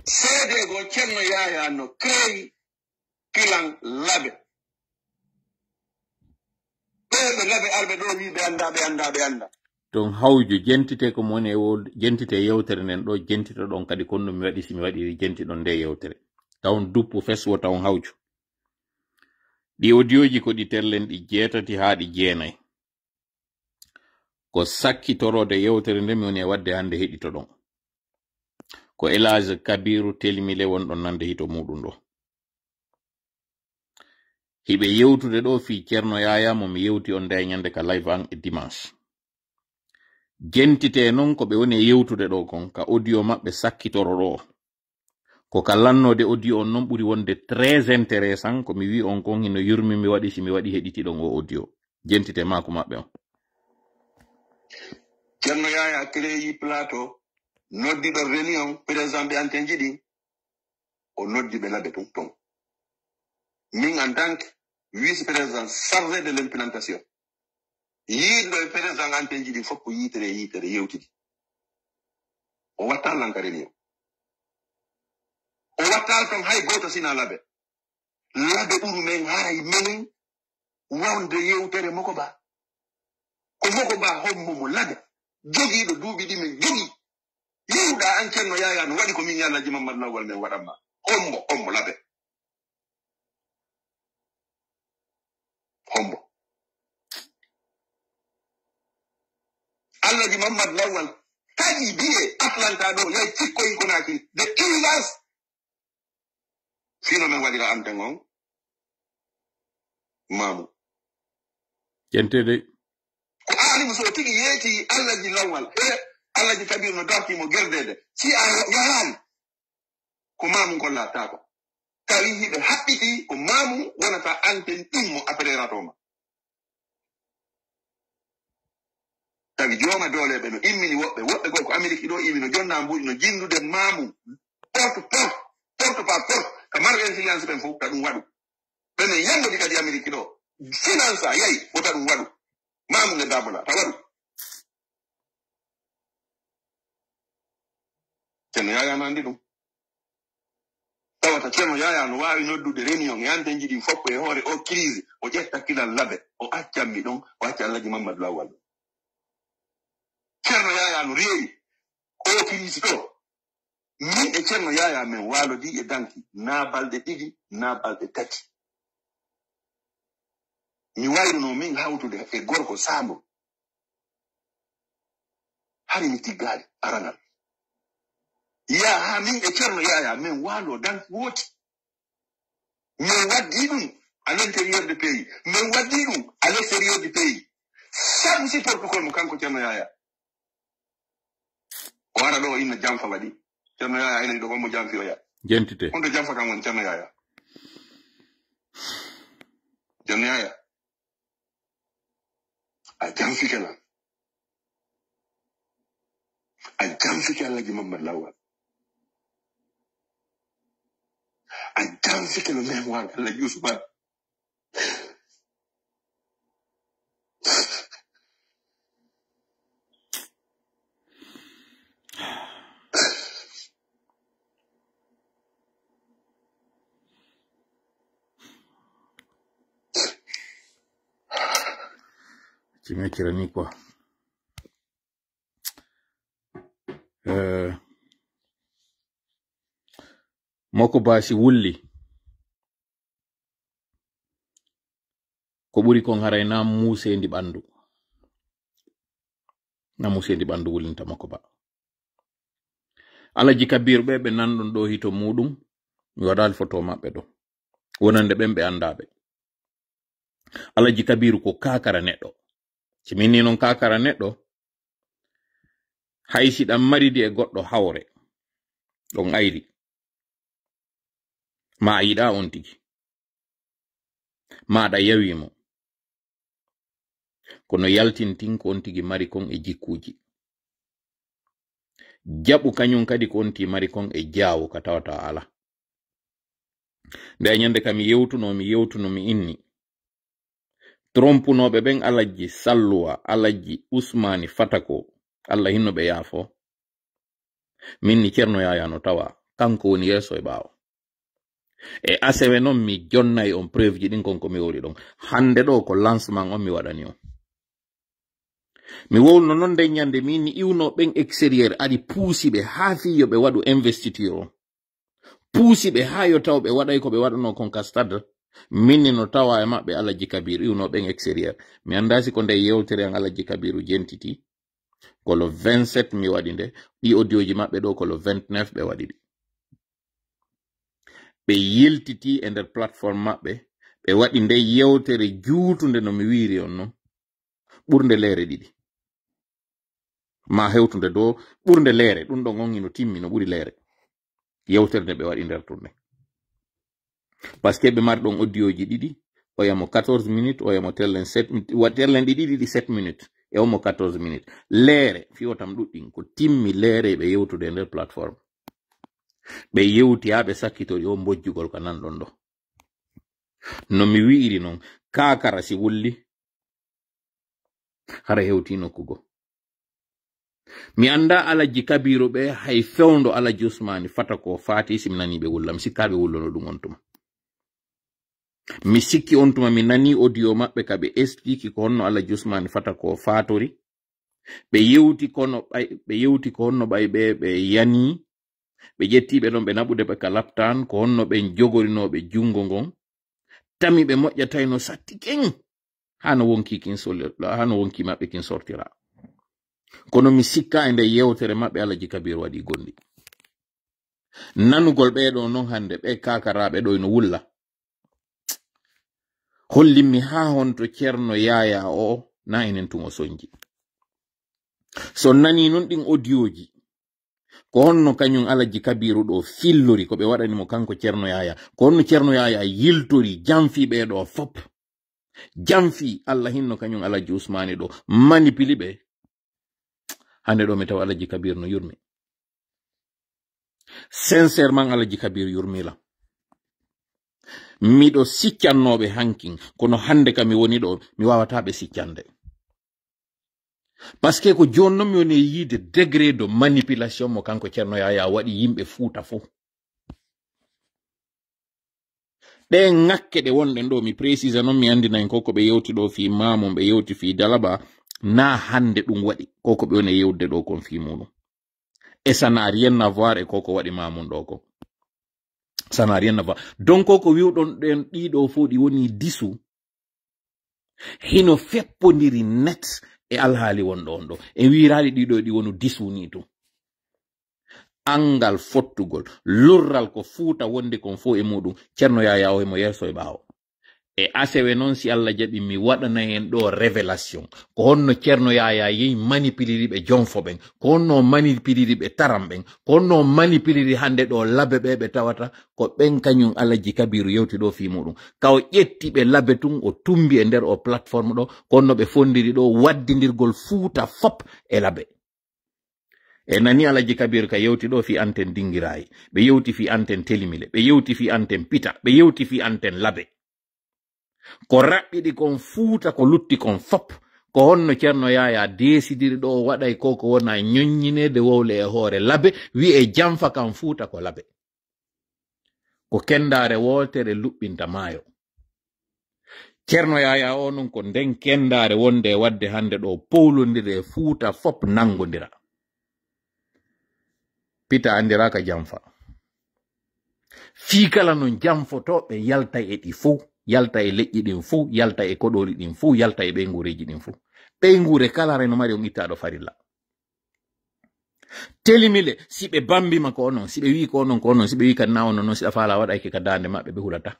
seedego ceerno yaya no créi pilan laɓe ɓeɓe laɓe arɓe ɗo wi ɓe anda ton hawju jentite ko moni e wolde jentite yewtere nden ɗo jentita ɗon kadi kon ɗum mi waɗi simi waɗi jenti ɗon nde yewtere tawon duppu feswo tawon hawju ɗi audioji ko ɗi terlen ɗi 7 haa ɗi 9 ko sakkitorode yewtere nde mi woni e wadde hande heɗito ɗon ko Elage Kabiru Telimile wonɗon nande hito muɗum ɗo hiɓe yewtude ɗo fi ceerno yaya mo mi yewti on nde ñande ka live an e dimanche jentite non ko ɓe woni e yewtude ɗo kon ka audio maɓɓe sakkitoro ɗo ko ka lannode audio on non ɓuri wonde très intéressant ko mi wi on kon hino yurmi mi waɗi si mi waɗi heɗiti ɗon o audio jentite mako maɓɓe on ceerno yaya créyi plateau noddiɗo réunion président ɓe antenji ɗin o noddi ɓe laɓe ton min en tant que vice président chargé de l'implantation yiiɗo e président antenji ɗin fof ko yitere yewtidi o watta lanka réunion o wattal ton hay goto sina laɓe ɓuru men haray men wonde yewtere moko ba ko moko ba hommomo laɓe jogiiɗo duuɓi ɗi min jogii yewɗa an ceerno yaya no waɗi ko min yallaji mamadou lawol men waɗanma hommo laɓe hombo allaji mamadou lawol taƴi biye atlanta ɗo yay cikkoyi konaki de illas fino men waɗira anten on mamu jentede ko alimo so tigi yeeti allaji lawol e allaji kabir no dartimo gerdede si a yahani ko mamu gollatako tawi hiɓe haɓɓiti ko mamu wonata anten ɗummo après ratoma tawi jooma doleɓe no immini woɓɓe gol ko amérique ɗo imi no jonna mbuɗi no jindude mamu porte par porte ka marɓe influence ɓen fof ta ɗum waɗu ɓenen yandodi kadi amérique ɗo finance a yayi wota ɗum waɗu mamu nde dabola ta waɗu ceerno yaya no andi ɗum tawata ceerno yaya no wawi noddude réunion yande jiɗi foppo e hoore o crise o ƴetta kilal labe o accammi ɗon o acca Alhaji Mamadou Lawal ceerno yaya no reewi o crise ɗo min e ceerno yaya men walodi e danki na balɗe ɗiɗi na balɗe tati mi wayruno min hawtude e gorko Sambo hari mi tiggaali aranal ya ha min e ceerno yaya min walo danki wooti min waddi ɗum à l'intérieur du pays min waddi ɗum à l'extérieur du pays sabu si protocole mo kanko ceerno yaya o wara ɗo inna jamfa waɗi ceerno yaya ene ɗo gonmo jamfi o ya Gentite. honto jamfa kan woni ceerno yaya ceerno yaya a jamfike lan a jamfike Alhaji Mamadou Lawal a jamfike no mémoire Alhaji Ousmane Ci meccirani quoi. Moko basi wulli ko ɓuri kon haray na musendi ɓandu wullinta mako ba Alhaji Kabiru ɓe nanɗon ɗo hito muɗum mi waɗali photo maɓɓe ɗo wonande ɓen ɓe andaɓe Alhaji Kabiru ko kakara neɗɗo simini non kakara neɗɗo haysi ɗam maridi e goɗɗo hawre ɗon ayri ma a yiɗa on tigi ma aɗa yawimo kono yaltintin ko on tigi mari kon e jikkuji jaɓu kañum kadi ko on ti mari kon e jaawo ka tawata ala nde ñande kam mi yewtuno mi inni trompunoɓe ɓen Alhaji Salluwa Alhaji Usmani Fatako Allah hinno ɓe yaafo minni ceerno yaya no tawa kanko woni yeso e ɓaawo e asewe noon mi jonnay on preuve ji ɗin konko mi wori ɗon hande ɗo ko lancement on mi waɗani on mi wowno noon nde ñande minni iwno ɓen extérieur aɗi puusi ɓe haa fiyo ɓe waɗu investiture o puusi ɓe haa yo taw ɓe waɗay ko ɓe waɗano kon ka stade minni no tawa e maɓɓe Alhaji Kabiru iwno ɓen extérieur mi andasi ko nde yewtere an Alhaji Kabiru jentiti ko le 27 mi waɗi nde ɗi audioji maɓɓe ɗo ko le 29 ɓe waɗi ɗi ɓe yiltiti e nder plateforme maɓɓe ɓe waɗi nde yewtere juutunde no mi wiiri on non ɓurde leere ɗiɗi ma hewtunde dow ɓurde leere ɗum ɗon on ino timmi no ɓuri leere yewtere nde ɓe waɗi nder turne par ce que ɓe mari ɗon audioji ɗiɗi o yamo 14 minutes o yamo tellen 7 tellen ɗi ɗiɗi 7 minutes e omo 14 minutes leere fiyotam ɗuɗɗin ko timmi leere ɓe yewtude nder plateforme ɓe yewti ha ɓe sakkitori o mbojjugol ko nanɗon ɗo no mi wi'iri noon kakara si wulli hara hewti nokkugo mi anda Alhaji Kabiru ɓe hay fewndo Alhaji Usmani Fatako faati sim nani ɓe wulla mi sikkaɓe wullono ɗum on tuma mi sikki on tuma mi nani audio maɓɓe ka ɓe explique ko honno Alhaji Usmani Fatako faatori ɓe yewti ko honno ɓay ɓe yani ɓe ƴettiɓe ɗon ɓe naɓude ɓe ka laptan ko honno ɓen jogorinoɓe jungo ngon tami ɓe moƴƴatayno satti ken hano wonki maɓɓe kin sortira kono mi sikka e nde yewtere maɓɓe Alhaji Kabiru waɗi gondi nanugol ɓeɗo non hande ɓe kakaraɓe ɗo no wulla hollimmi ha honto ceerno yaya o na enen tun o soñji so nani non ɗin audioji ko honno kañum Alhaji Kabiru ɗo fillori ko ɓe waɗanimo kanko ceerno yaya ko honno ceerno yaya yiltori jamfi ɓeɗo fop jamfi Allah hinno kañum Alhaji Usmani ɗo manipuli ɓe hande ɗo mi tawa Alhaji Kabiru no yurmi sincèrement Alhaji Kabiru yurmila miɗo siccannoɓe hankin kono hande kam mi woni ɗo mi wawata ɓe siccande par ce que ko joni noon mi woni yiide degré de manipulation mo kanko ceerno yaya waɗi yimɓe Fuuta fof ɗe ŋakke ɗe wonɗen ɗo mi précise non mi andina en koko ɓe yewti ɗo fi mamum ɓe yewti fi dalaba na hande ɗum waɗi koko ɓe woni yewde ɗo kon fi muɗum et ça n'a rien à voir e koko waɗi mamum ɗo ko ça n'a rien à voir donc koko wiwɗon ɗen ɗiɗo fo ɗi woni disu hino feppodiri net e alhaali wonɗo on ɗo e wiraɗi ɗiɗo ɗi wonu disu ni to angal fottugol lurral ko fuuta wonde kon fo e muɗum ceerno yaya o emo yerso e ɓaawo e asewe noon si Allah jaɓi mi waɗana hen ɗo révélation ko honno ceerno yaya yehi manipuliri ɓe jonfo ɓen ko honno manipuliri ɓe taram ɓen ko honno manipuliri hande ɗo labe ɓe tawata ko ɓen kañum Alhaji Kabiru yewti ɗo fi muɗum kaw ƴetti ɓe labe tun o tumbi e nder o plateforme ɗo ko honno ɓe fondiri ɗo waddidirgol fuuta fop e labe e nani Alhaji Kabiru ka yewti ɗo fi antenne Dingirayi ɓe yewti fi antenne Telimile ɓe yewti fi antenne Pita ɓe yewti fi antenne labe ko raɓɓiɗi kon fuuta ko lutti kon fop ko honno ceerno yaya desidiri ɗo waɗay ko wona ñoññinede wowle e hoore labe wi e jamfa kan fuuta ko labe ko kendare wotere luɓɓinta maayo ceerno yaya o non ko nden kendare wonde wadde hande ɗo powlodire fuuta fop nangodira Pita andiraka jamfa fi kala non jamfotoɓe yalta e ɗi fo yalta e leƴƴi ɗin fuu yalta e koɗori ɗin fuu yalta e ɓeygureji ɗin fuu ɓeygure kala reno mari on ittaɗo farilla Telimile si ɓe bambima ko onon si ɓe wi ko onon ko onon si ɓe wi kan na onon noon si a faala waɗayke ka dande maɓɓe ɓe hulata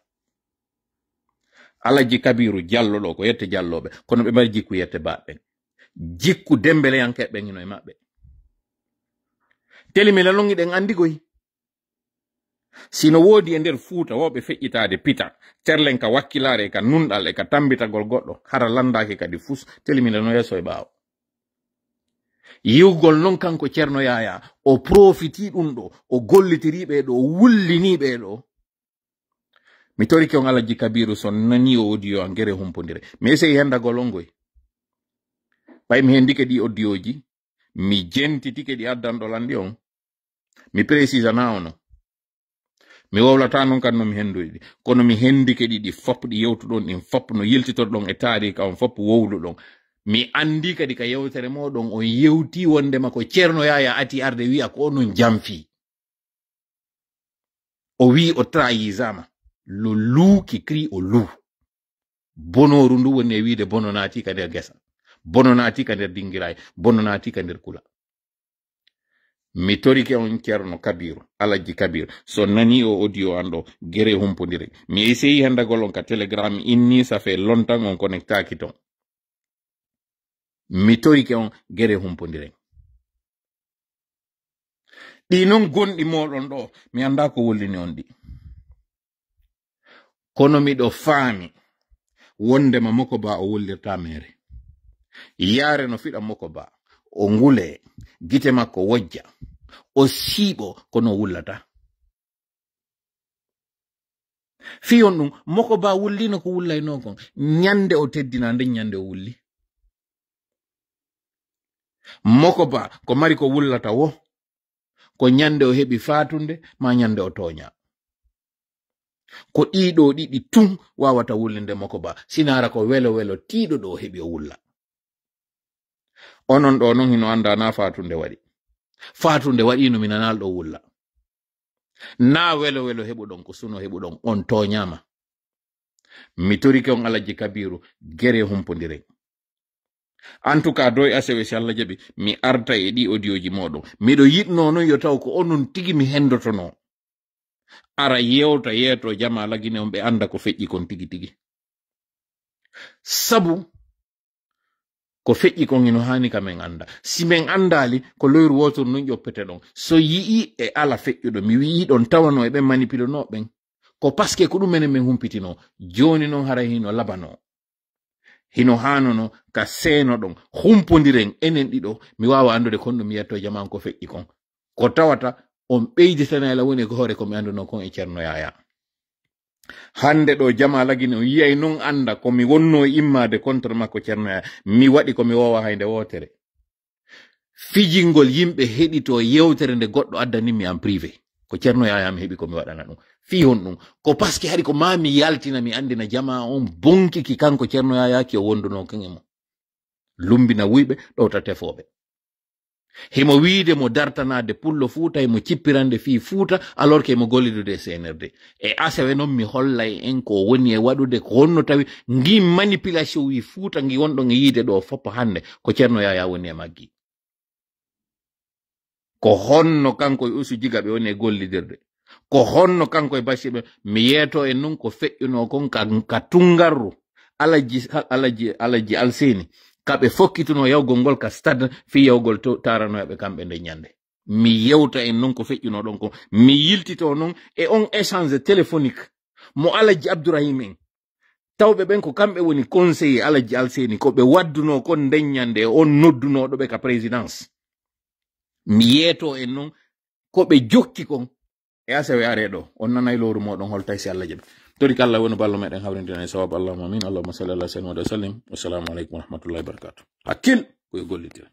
Alhaji Kabiru Jallo ɗo ko yette jalloɓe kono ɓe mari jikku yette baɓɓen jikku dembeleyankeɓɓen hino e maɓɓe Telimile longi ɗen andi koy sino woodi e nder fuuta woɓe feƴƴitade Pita terlen ka wakkilare ka nunɗal e ka tambitagol goɗɗo hara landaki kadi fus Telimile no yeso e ɓaawo yiwgol non kanko ceerno yaya o profiti ɗum ɗo o gollitiriɓe ɗo wulliniɓe ɗo mi torike on Alhaji Kabiru son nani o audio an gere humpodire mi essayi hendagol on goy ɓay mi hendike ɗi audioji mi jentitike ɗi addanɗol andi on mi précise na ono mi wowlata non kan no mi henduɗi kono mi hendike ɗiɗi fop ɗi yewtuɗon ɗin fop no yiltitorɗon e taarika on fop wowluɗon mi andi kadi ka yewtere moɗon on yewti wondema ko ceerno yaya ati arde wi'a ko onon jamfi o wi o trahizama le loup qui crie au loup bonoru ndu woni e wiide bono naati ka nder gesa bono naati ka nder Dingirayi bono naati ka nder Kula mi torike on ceerno Kabiru Alhaji Kabiru so nani o audio an ɗo gere humpodire mi essayi hendagol on ka telegram inni ça fait longtemps on connectaki ton mi torike on gere humpodire ɗi non gonɗi moɗon ɗo mi anda ko wollini on ɗi kono miɗo faami wondema moko ba o wollirta mere yaare no fiɗa moko ba o ngule gite makko wojja o siiɓo kono wullata fiyon ɗum moko ba wullino ko wullayno kon nyande o teddina nde nyande o wulli moko ba ko mari ko wullata wo ko nyande o heɓi fatunde ma nyande o toña ko ɗiɗo ɗiɗi tun wawata wullinde moko ba sinara ko welo welo tiɗo ɗo heɓi o wulla onon ɗo non hino anda na fatunde waɗi no minanal ɗo wulla na welo welo heɓuɗon ko suno heɓuɗon on toñama mi torike on Alhaji Kabiru gere humpodire en tout cas doy asewe si Allah jaɓi mi arta e ɗi audioji moɗon miɗo yiɗno non yo taw ko onon tigi mi hendotono ara yewta yeeto jama lagine on ɓe anda ko feƴƴi kon tigi tigi sabu ko feƴƴi kon hino hani kamen anda si men andali ko loyru wotor non ƴoppete ɗon so yii e ala feƴƴuɗo mi wi ɗon tawano e ɓen manipulano ɓen ko paske ko ɗumenen men humpitino joni noon hara hino labano hino hanono ka seeno ɗon humpodiren enen ɗiɗo mi wawa andude konno mi yetto jaman ko feƴƴi kon ko tawata on ɓeyditanayla woni ko hoore ko mi anduno kon e ceerno yaya hande ɗo jama lagine on yiyay non anda komi wonno immade contre makko ceerno yaya mi waɗi komi wowa haynde wotere fijingol yimɓe heɗito yewtere nde goɗɗo addanimi en privé ko ceerno yaya mi heɓi komi waɗana ɗum fi honɗum ko paske hari ko mami yaltina mi andina jama on bonki ki kanko Ceerno Yaya ki o wonduno kan mo lumbina wuyɓe ɗowta tefoɓe himo wiide mo dartanade pullo Fuuta e mo cippirande fi Fuuta alors que mo gollidude CNRD e asawe noon mi hollay en ko woni e waɗude ko honno tawi ngi manipulation wi Fuuta ngi wonɗo e yiide ɗo foppo hande ko Ceerno Yaya woni e maggi ko honno kanko e Usu Jiga ɓe woni e gollidirde ko honno kanko e Basiɓe mi yeeto e nun ko feƴƴuno kon ka tungarru alaji Alseni kaɓe fokkituno yawgol ngol ka stade fi yawgol taranoɓe kamɓe nde ñande mi yewta en non ko feƴƴuno ɗon ko mi yiltito non e on échange téléphonique mo Alaji Abdourahim en tawɓe ɓen ko kamɓe woni conseiller Alaji Alseni ko ɓe wadduno kon nden ñande e on noddunoɗo ɓe ka présidence mi yeeto en non ko ɓe jokki kon e asawe are ɗo on nanay lowru moɗon holtay si Allah jaɓi tori kala woni ballo meɗen hawrindina e sawab Allahumma amin Allahumma salli ala sayyidina wa sallim wassalamu aleykum wa rahmatullahi wa barakatuh hakkil koye gollitira